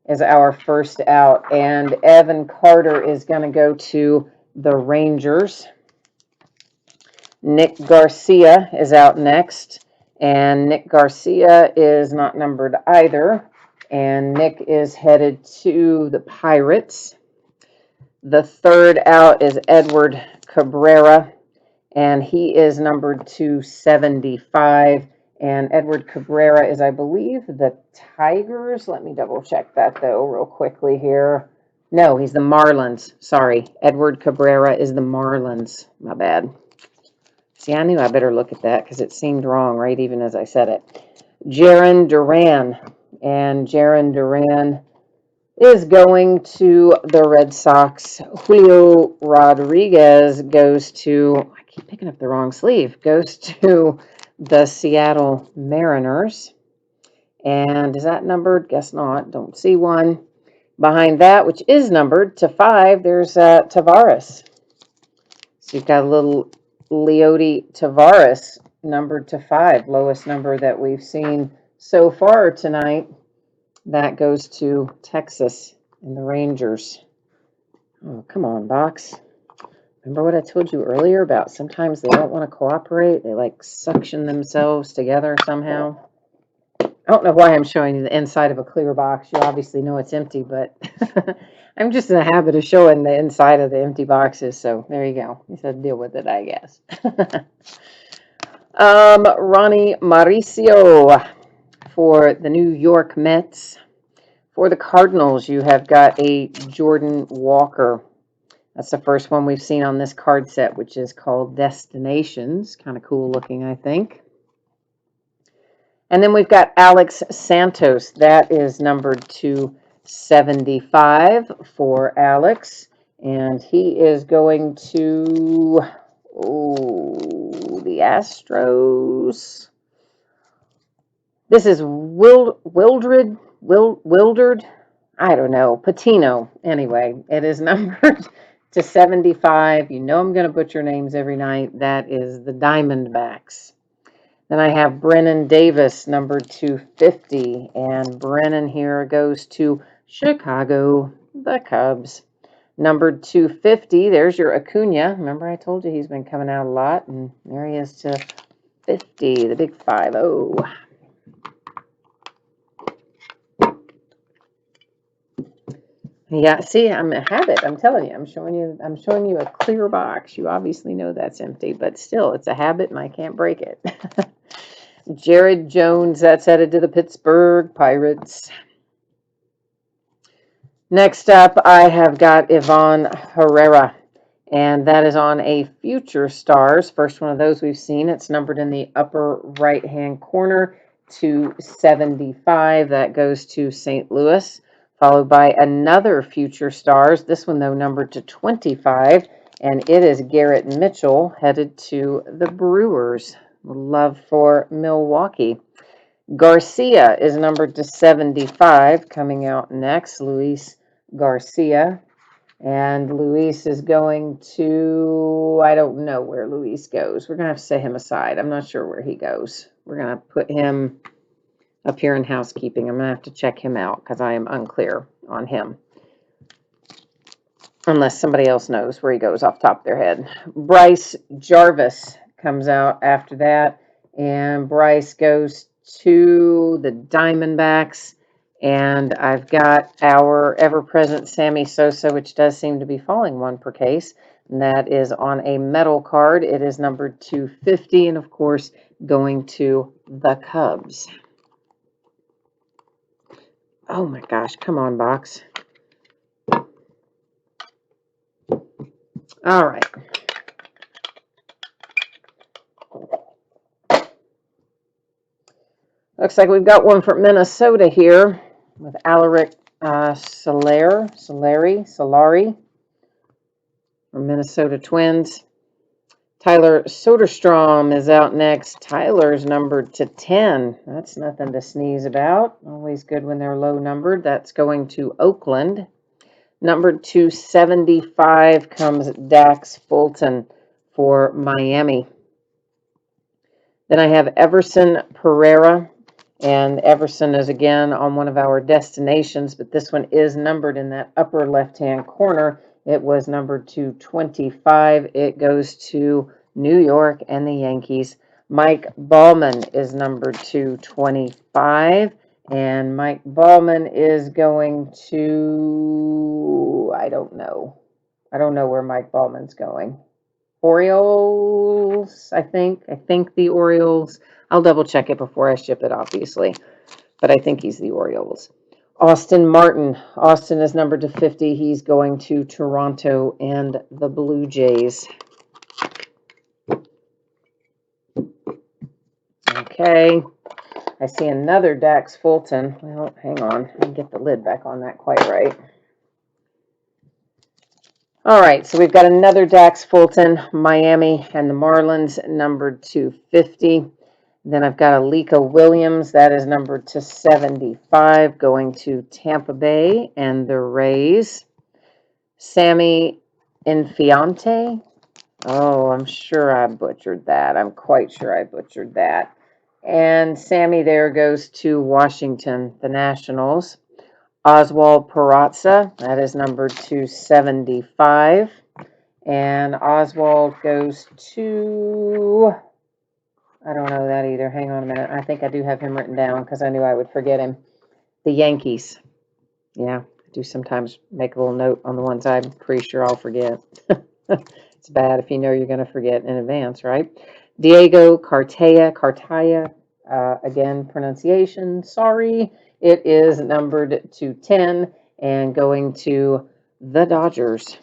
is our first out, and Evan Carter is going to go to the Rangers. Nick Garcia is out next, and Nick Garcia is not numbered either, and Nick is headed to the Pirates. The third out is Edward Cabrera, and he is numbered 275. And Edward Cabrera is, I believe, the Tigers. Let me double check that, though, real quickly here. No, he's the Marlins. Sorry. Edward Cabrera is the Marlins. My bad. See, I knew I better look at that because it seemed wrong, right, even as I said it. Jaron Duran. And Jaron Duran is going to the Red Sox. Julio Rodriguez goes to, I keep picking up the wrong sleeve, goes to the Seattle Mariners. And is that numbered? Guess not. Don't see one. Behind that, which is numbered to 5, there's Tavares. So you've got a little Leody Tavares numbered to 5, lowest number that we've seen so far tonight. That goes to Texas and the Rangers. Oh, come on, box. Remember what I told you earlier about sometimes they don't want to cooperate? They like suction themselves together somehow. I don't know why I'm showing you the inside of a clear box. You obviously know it's empty, but I'm just in the habit of showing the inside of the empty boxes. So there you go. You said deal with it, I guess. Ronnie Mauricio for the New York Mets. For the Cardinals, you have got a Jordan Walker. That's the first one we've seen on this card set, which is called Destinations. Kind of cool looking, I think. And then we've got Alex Santos. That is numbered 275 for Alex. And he is going to the Astros. This is Wildered. I don't know. Patino. Anyway, it is numbered to 75. You know I'm going to butcher names every night. That is the Diamondbacks. Then I have Brennan Davis, numbered 250. And Brennan here goes to Chicago, the Cubs. Numbered 250. There's your Acuna. Remember I told you he's been coming out a lot. And there he is to 50, the big 5-0. Yeah, see, I'm a habit. I'm telling you, I'm showing you a clear box. You obviously know that's empty, but still, it's a habit, and I can't break it. Jared Jones, that's headed to the Pittsburgh Pirates. Next up, I have got Ivan Herrera, and that is on a Future Stars. First one of those we've seen. It's numbered in the upper right-hand corner to 75. That goes to St. Louis. Followed by another Future Stars, this one though numbered to 25, and it is Garrett Mitchell headed to the Brewers. Love for Milwaukee. Garcia is numbered to 75, coming out next, Luis Garcia. And Luis is going to, I don't know where Luis goes. We're going to have to set him aside. I'm not sure where he goes. We're going to put him up here in housekeeping. I'm going to have to check him out because I am unclear on him. Unless somebody else knows where he goes off the top of their head. Bryce Jarvis comes out after that. And Bryce goes to the Diamondbacks. And I've got our ever-present Sammy Sosa, which does seem to be falling one per case. And that is on a metal card. It is numbered 250. And, of course, going to the Cubs. Oh my gosh, come on, box. All right. Looks like we've got one for Minnesota here with Alaric Solari from Minnesota Twins. Tyler Soderstrom is out next. Tyler's numbered to 10. That's nothing to sneeze about. Always good when they're low numbered. That's going to Oakland. Numbered 275 comes Dax Fulton for Miami. Then I have Everson Pereira. And Everson is again on one of our destinations, but this one is numbered in that upper left-hand corner. It was numbered to 25. It goes to New York and the Yankees. Mike Ballman is number 225. And Mike Ballman is going to, I don't know. I don't know where Mike Ballman's going. Orioles, I think. I think the Orioles. I'll double check it before I ship it, obviously. But I think he's the Orioles. Austin Martin. Austin is numbered to 50. He's going to Toronto and the Blue Jays. Okay. I see another Dax Fulton. Well, hang on. I can get the lid back on that quite right. All right, so we've got another Dax Fulton, Miami and the Marlins, numbered to 50. Then I've got Alika Williams, that is numbered to 75, going to Tampa Bay and the Rays. Sammy Infiante. Oh, I'm sure I butchered that. I'm quite sure I butchered that. And Sammy there goes to Washington, the Nationals. Oswald Peraza, that is numbered to 75. And Oswald goes to, I don't know that either. Hang on a minute. I think I do have him written down because I knew I would forget him. The Yankees. Yeah, I do sometimes make a little note on the ones I'm pretty sure I'll forget. It's bad if you know you're going to forget in advance, right? Diego Cartaya, again, pronunciation, sorry. It is numbered to 10 and going to the Dodgers.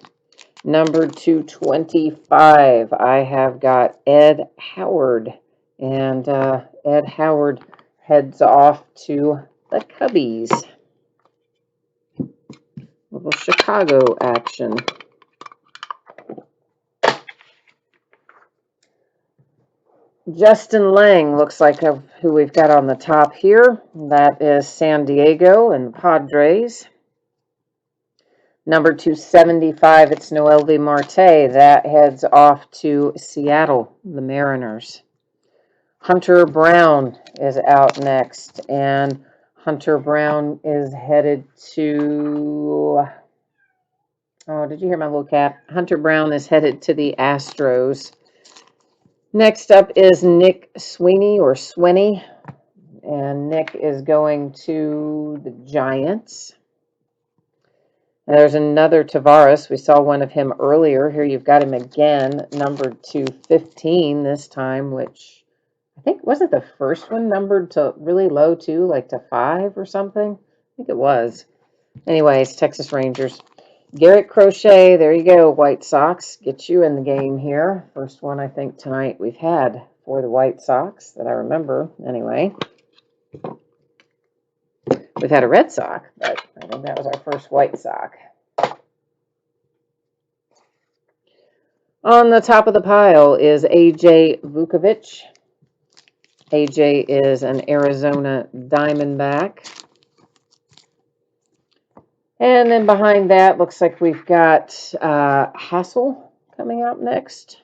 Numbered to 25, I have got Ed Howard. And Ed Howard heads off to the Cubbies. Little Chicago action. Justin Lang looks like who we've got on the top here. That is San Diego and the Padres. Number 275, it's Noelvi Marte. That heads off to Seattle, the Mariners. Hunter Brown is out next, and Hunter Brown is headed to... Oh, did you hear my little cat? Hunter Brown is headed to the Astros. Next up is Nick Sweeney, or Swinney, and Nick is going to the Giants. And there's another Tavares. We saw one of him earlier. Here you've got him again, numbered to 15 this time, which I think wasn't the first one numbered to really low too, like to 5 or something. I think it was. Anyways, Texas Rangers. Garrett Crochet, there you go, White Sox. Get you in the game here. First one I think tonight we've had for the White Sox that I remember anyway. We've had a Red Sox, but I think that was our first White Sox. On the top of the pile is A.J. Vukovich. A.J. is an Arizona Diamondback. And then behind that, looks like we've got Hassel coming out next.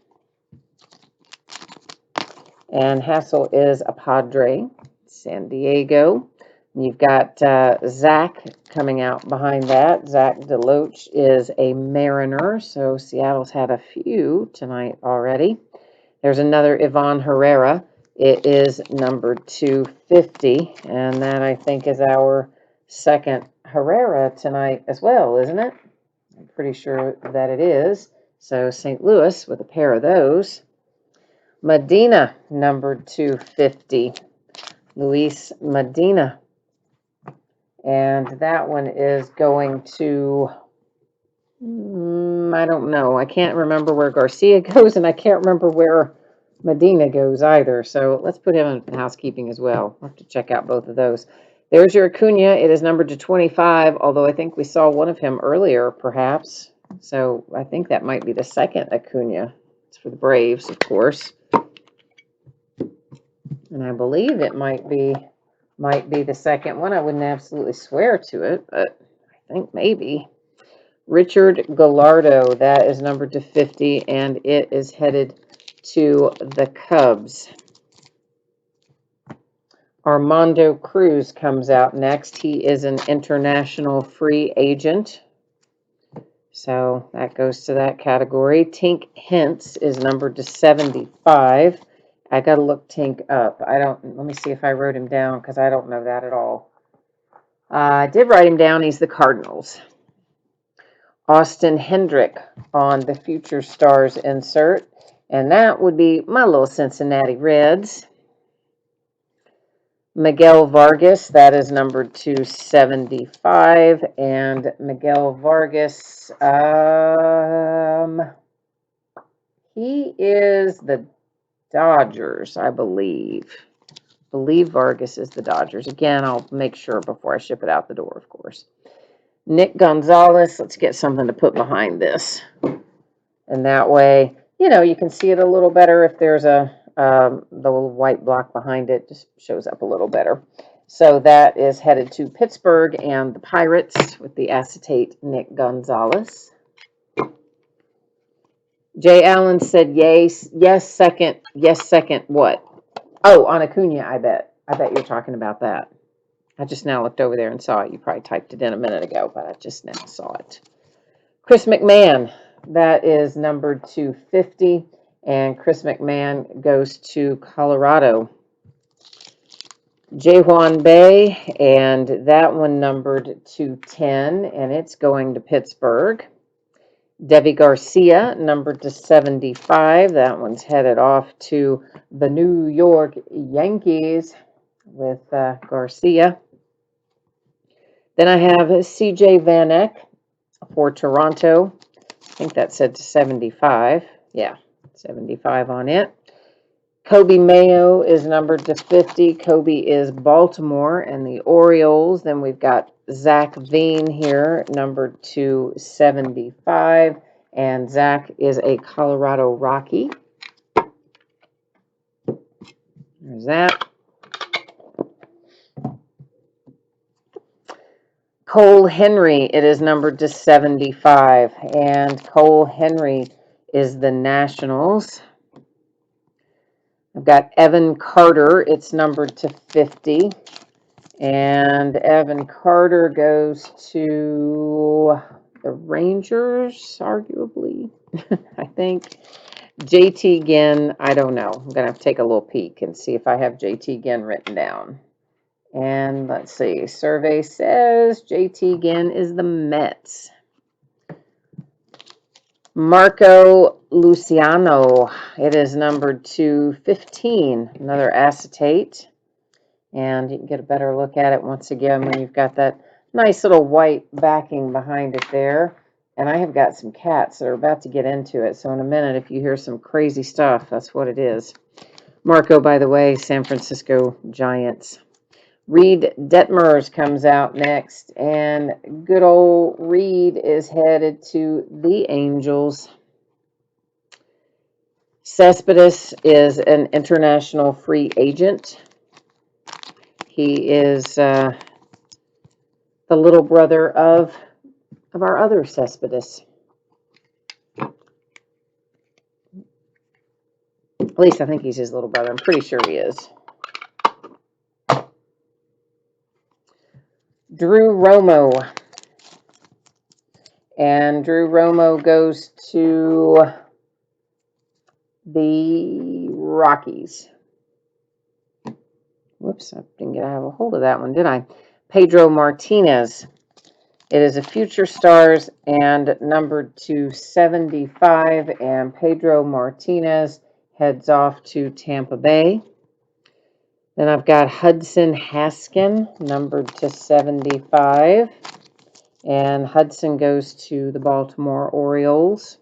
And Hassel is a Padre, San Diego. You've got Zach coming out behind that. Zach DeLoach is a Mariner, so Seattle's had a few tonight already. There's another Ivan Herrera. It is numbered 250, and that I think is our second Herrera tonight as well, isn't it? I'm pretty sure that it is. So St. Louis with a pair of those. Medina, numbered 250. Luis Medina. And that one is going to, I don't know. I can't remember where Garcia goes, and I can't remember where Medina goes either. So let's put him in housekeeping as well. I'll have to check out both of those. There's your Acuna. It is numbered to 25, although I think we saw one of him earlier, perhaps. So I think that might be the second Acuna. It's for the Braves, of course. And I believe it might be the second one. I wouldn't absolutely swear to it, but I think maybe. Richard Gallardo, that is numbered to 50, and it is headed to the Cubs. Armando Cruz comes out next. He is an international free agent. So that goes to that category. Tink Hints is numbered to 75. I got to look Tink up. Let me see if I wrote him down because I don't know that at all. I did write him down. He's the Cardinals. Austin Hendrick on the Future Stars insert. And that would be my little Cincinnati Reds. Miguel Vargas, that is numbered to 75. And Miguel Vargas, he is the Dodgers, I believe. Vargas is the Dodgers. Again, I'll make sure before I ship it out the door, of course. Nick Gonzalez, let's get something to put behind this. And that way, you can see it a little better if there's the little white block behind it, just shows up a little better. So that is headed to Pittsburgh and the Pirates with the acetate Nick Gonzalez. Jay Allen said yes, second, what? Oh, on Acuna, I bet you're talking about that. I just now looked over there and saw it. You probably typed it in a minute ago, but I just now saw it. Chris McMahon, that is numbered to 50, and Chris McMahon goes to Colorado. Jaewon Bay, and that one numbered to 10, and it's going to Pittsburgh. Devi Garcia, numbered to 75. That one's headed off to the New York Yankees with Garcia. Then I have CJ Van Eck for Toronto. I think that said to 75. Yeah, 75 on it. Kobe Mayo is numbered to 50. Kobe is Baltimore and the Orioles. Then we've got Zach Veen here, numbered to 75. And Zach is a Colorado Rocky. There's that. Cole Henry, it is numbered to 75. And Cole Henry is the Nationals. I've got Evan Carter. It's numbered to 50. And Evan Carter goes to the Rangers, arguably, I think. JT Ginn, I don't know. I'm going to have to take a little peek and see if I have JT Ginn written down. And let's see. Survey says JT Ginn is the Mets. Marco Luciano, it is numbered to 15, another acetate. And you can get a better look at it once again when you've got that nice little white backing behind it there. And I have got some cats that are about to get into it. So in a minute, if you hear some crazy stuff, that's what it is. Marco, by the way, San Francisco Giants. Reed Detmers comes out next, and good old Reed is headed to the Angels. Cespedes is an international free agent. He is the little brother of our other Cespedes. At least I think he's his little brother. I'm pretty sure he is. Drew Romo. And Drew Romo goes to the Rockies. Whoops, I didn't get a hold of that one, did I? Pedro Martinez. It is a Future Stars and numbered to 75. And Pedro Martinez heads off to Tampa Bay. Then I've got Hudson Haskin, numbered to 75. And Hudson goes to the Baltimore Orioles.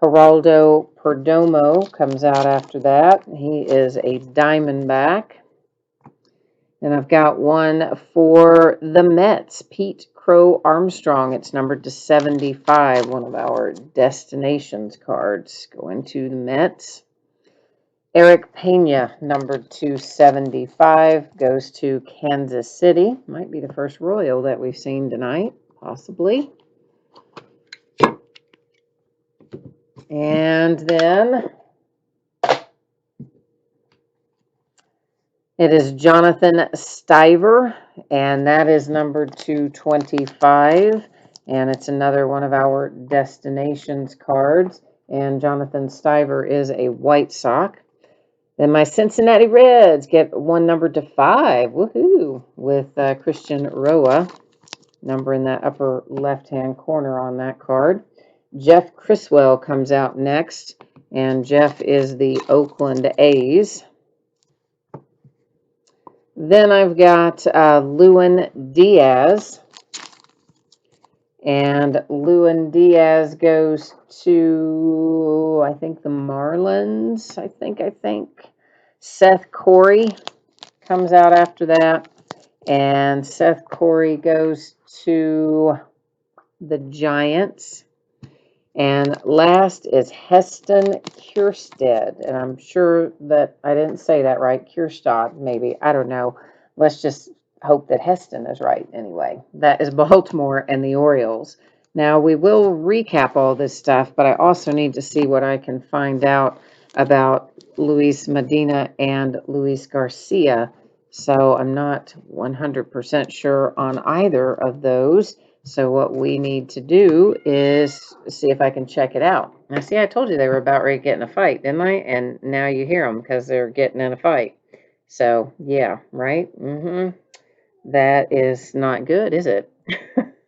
Geraldo Perdomo comes out after that. He is a Diamondback. And I've got one for the Mets, Pete Crow Armstrong. It's numbered to 75, one of our destinations cards going to the Mets. Eric Pena, numbered to 75, goes to Kansas City. Might be the first Royal that we've seen tonight, possibly. And then it is Jonathan Stiver, and that is numbered to 25. And it's another one of our destinations cards. And Jonathan Stiver is a White Sox. Then my Cincinnati Reds get one numbered to 5. Woohoo! With Christian Roa. Number in that upper left-hand corner on that card. Jeff Criswell comes out next. And Jeff is the Oakland A's. Then I've got Lewin Diaz. And Lewin Diaz goes to, I think, the Marlins. I think. Seth Corey comes out after that. And Seth Corey goes to the Giants. And last is Heston Kjerstad. And I'm sure that I didn't say that right. Kjerstad, maybe. I don't know. Let's just hope that Heston is right anyway. That is Baltimore and the Orioles. Now, we will recap all this stuff, but I also need to see what I can find out about Luis Medina and Luis Garcia. So I'm not 100% sure on either of those. So what we need to do is see if I can check it out. Now, see, I told you they were about ready to get in a fight, didn't I? And now you hear them because they're getting in a fight. So, yeah, right? That is not good, is it?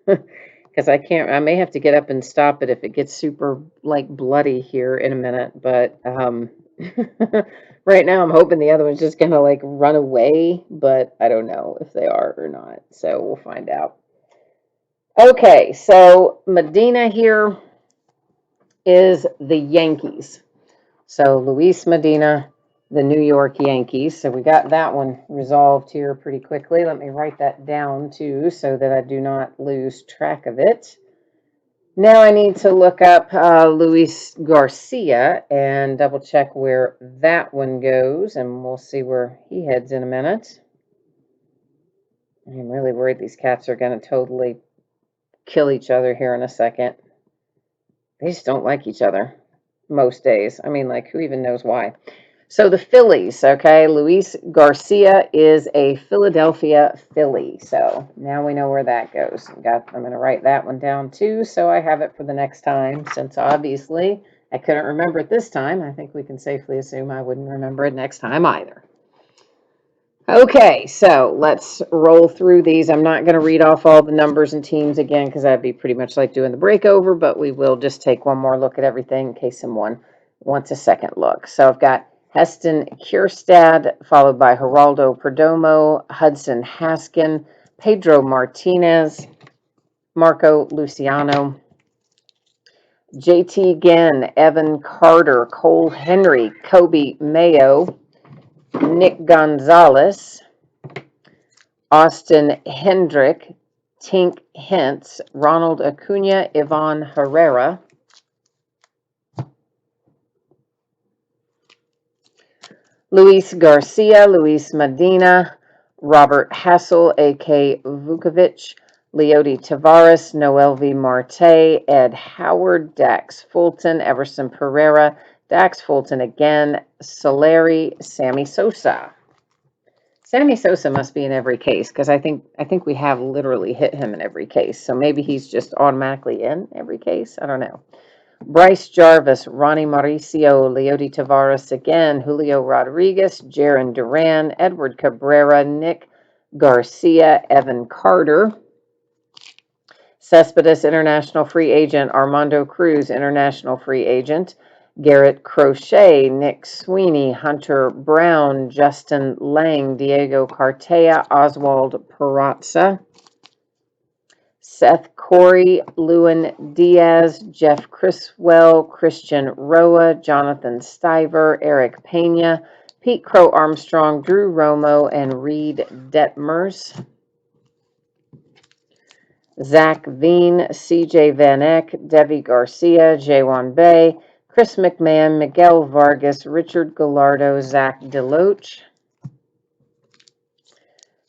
Because I may have to get up and stop it if it gets super, like, bloody here in a minute. But right now I'm hoping the other one's just going to, like, run away. But I don't know if they are or not. So we'll find out. Okay, so Medina here is the Yankees. So Luis Medina, the New York Yankees. So we got that one resolved here pretty quickly. Let me write that down too so that I do not lose track of it. Now I need to look up Luis Garcia and double check where that one goes, and we'll see where he heads in a minute. I'm really worried these cats are going to totally kill each other here in a second. They just don't like each other most days. I mean, like, who even knows why? So the Phillies, okay? Luis Garcia is a Philadelphia Philly. So now we know where that goes. I'm going to write that one down too, so I have it for the next time, since obviously I couldn't remember it this time. I think we can safely assume I wouldn't remember it next time either. Okay, so let's roll through these. I'm not going to read off all the numbers and teams again because that'd be pretty much like doing the breakover, but we will just take one more look at everything in case someone wants a second look. So I've got Heston Kjerstad, followed by Geraldo Perdomo, Hudson Haskin, Pedro Martinez, Marco Luciano, JT Ginn, Evan Carter, Cole Henry, Kobe Mayo, Nick Gonzalez, Austin Hendrick, Tink Hintz, Ronald Acuna, Ivan Herrera, Luis Garcia, Luis Medina, Robert Hassel, A.K. Vukovic, Leody Tavares, Noel V. Marte, Ed Howard, Dax Fulton, Everson Pereira, Dax Fulton again, Solari, Sammy Sosa. Sammy Sosa must be in every case because I think we have literally hit him in every case. So maybe he's just automatically in every case. I don't know. Bryce Jarvis, Ronnie Mauricio, Leody Tavares again, Julio Rodriguez, Jaron Duran, Edward Cabrera, Nick Garcia, Evan Carter, Cespedes International Free Agent, Armando Cruz International Free Agent, Garrett Crochet, Nick Sweeney, Hunter Brown, Justin Lang, Diego Cartea, Oswald Perazza, Seth Corey, Lewin Diaz, Jeff Criswell, Christian Roa, Jonathan Stiver, Eric Pena, Pete Crow Armstrong, Drew Romo, and Reed Detmers. Zach Veen, CJ Van Eck, Debbie Garcia, Jaywan Bay, Chris McMahon, Miguel Vargas, Richard Gallardo, Zach Deloach.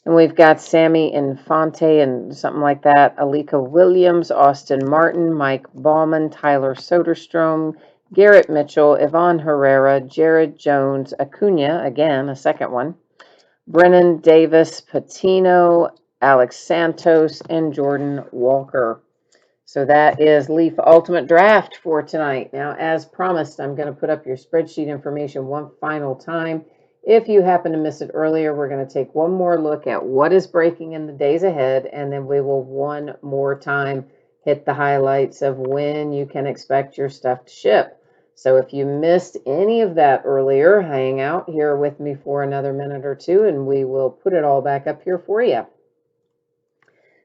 And we've got Sammy Infante and something like that, Alika Williams, Austin Martin, Mike Bauman, Tyler Soderstrom, Garrett Mitchell, Yvonne Herrera, Jared Jones, Acuna, again, a second one, Brennan Davis, Patino, Alex Santos, and Jordan Walker. So that is Leaf Ultimate Draft for tonight. Now, as promised, I'm going to put up your spreadsheet information one final time. If you happen to miss it earlier, we're going to take one more look at what is breaking in the days ahead, and then we will one more time hit the highlights of when you can expect your stuff to ship. So if you missed any of that earlier, hang out here with me for another minute or two, and we will put it all back up here for you.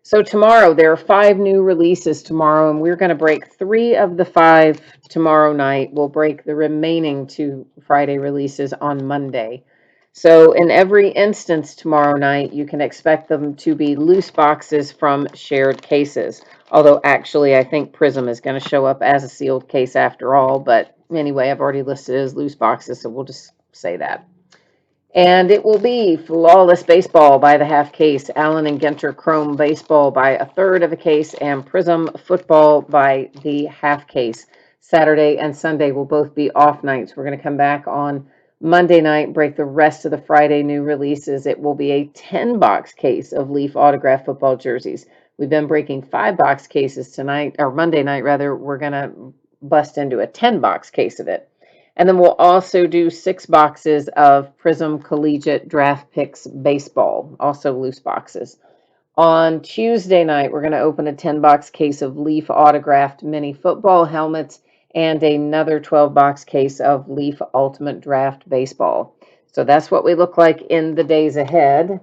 So tomorrow, there are 5 new releases tomorrow, and we're going to break 3 of the 5 tomorrow night. We'll break the remaining 2 Friday releases on Monday. So in every instance tomorrow night, you can expect them to be loose boxes from shared cases. Although actually, I think Prism is going to show up as a sealed case after all. But anyway, I've already listed it as loose boxes, so we'll just say that. And it will be Flawless Baseball by the half case, Allen and Ginter Chrome Baseball by a third of a case, and Prism Football by the half case. Saturday and Sunday will both be off nights. We're going to come back on Monday night, break the rest of the Friday new releases. It will be a 10-box case of Leaf autograph football jerseys. We've been breaking 5-box cases tonight, or Monday night rather. We're going to bust into a 10-box case of it. And then we'll also do 6 boxes of Prism Collegiate Draft Picks Baseball, also loose boxes. On Tuesday night, we're going to open a 10-box case of Leaf autographed mini football helmets and another 12-box case of Leaf Ultimate Draft Baseball. So that's what we look like in the days ahead.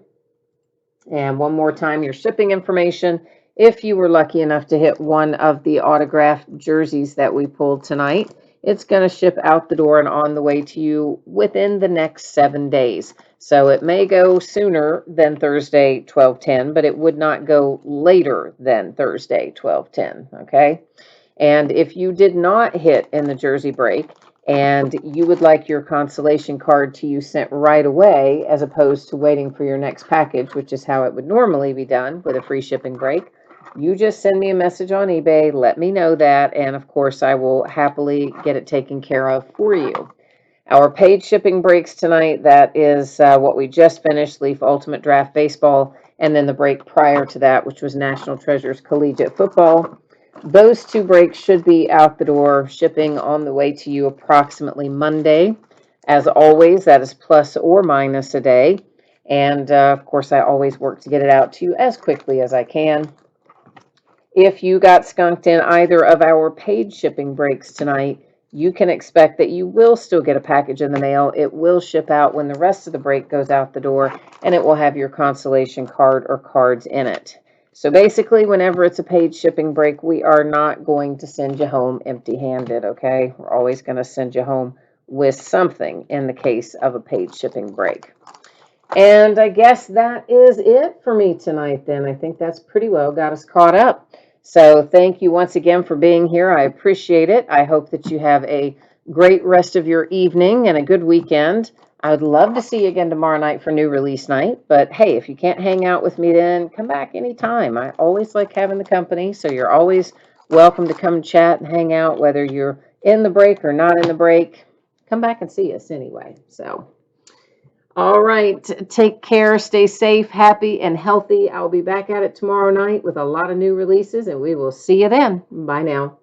And one more time, your shipping information. If you were lucky enough to hit one of the autographed jerseys that we pulled tonight, it's going to ship out the door and on the way to you within the next 7 days. So it may go sooner than Thursday 12/10, but it would not go later than Thursday 12/10. Okay. And if you did not hit in the jersey break and you would like your consolation card to you sent right away, as opposed to waiting for your next package, which is how it would normally be done with a free shipping break, you just send me a message on eBay, let me know that, and of course I will happily get it taken care of for you. Our paid shipping breaks tonight, that is what we just finished, Leaf Ultimate Draft Baseball, and then the break prior to that, which was National Treasures Collegiate Football. Those 2 breaks should be out the door, shipping on the way to you approximately Monday. As always, that is plus or minus a day. And of course, I always work to get it out to you as quickly as I can. If you got skunked in either of our paid shipping breaks tonight, you can expect that you will still get a package in the mail. It will ship out when the rest of the break goes out the door, and it will have your consolation card or cards in it. So basically, whenever it's a paid shipping break, we are not going to send you home empty-handed, okay? We're always going to send you home with something in the case of a paid shipping break. And I guess that is it for me tonight then. I think that's pretty well got us caught up. So thank you once again for being here. I appreciate it. I hope that you have a great rest of your evening and a good weekend. I would love to see you again tomorrow night for new release night. But hey, if you can't hang out with me then, come back anytime. I always like having the company, so you're always welcome to come chat and hang out, whether you're in the break or not in the break. Come back and see us anyway. So. All right. Take care. Stay safe, happy, and healthy. I'll be back at it tomorrow night with a lot of new releases, and we will see you then. Bye now.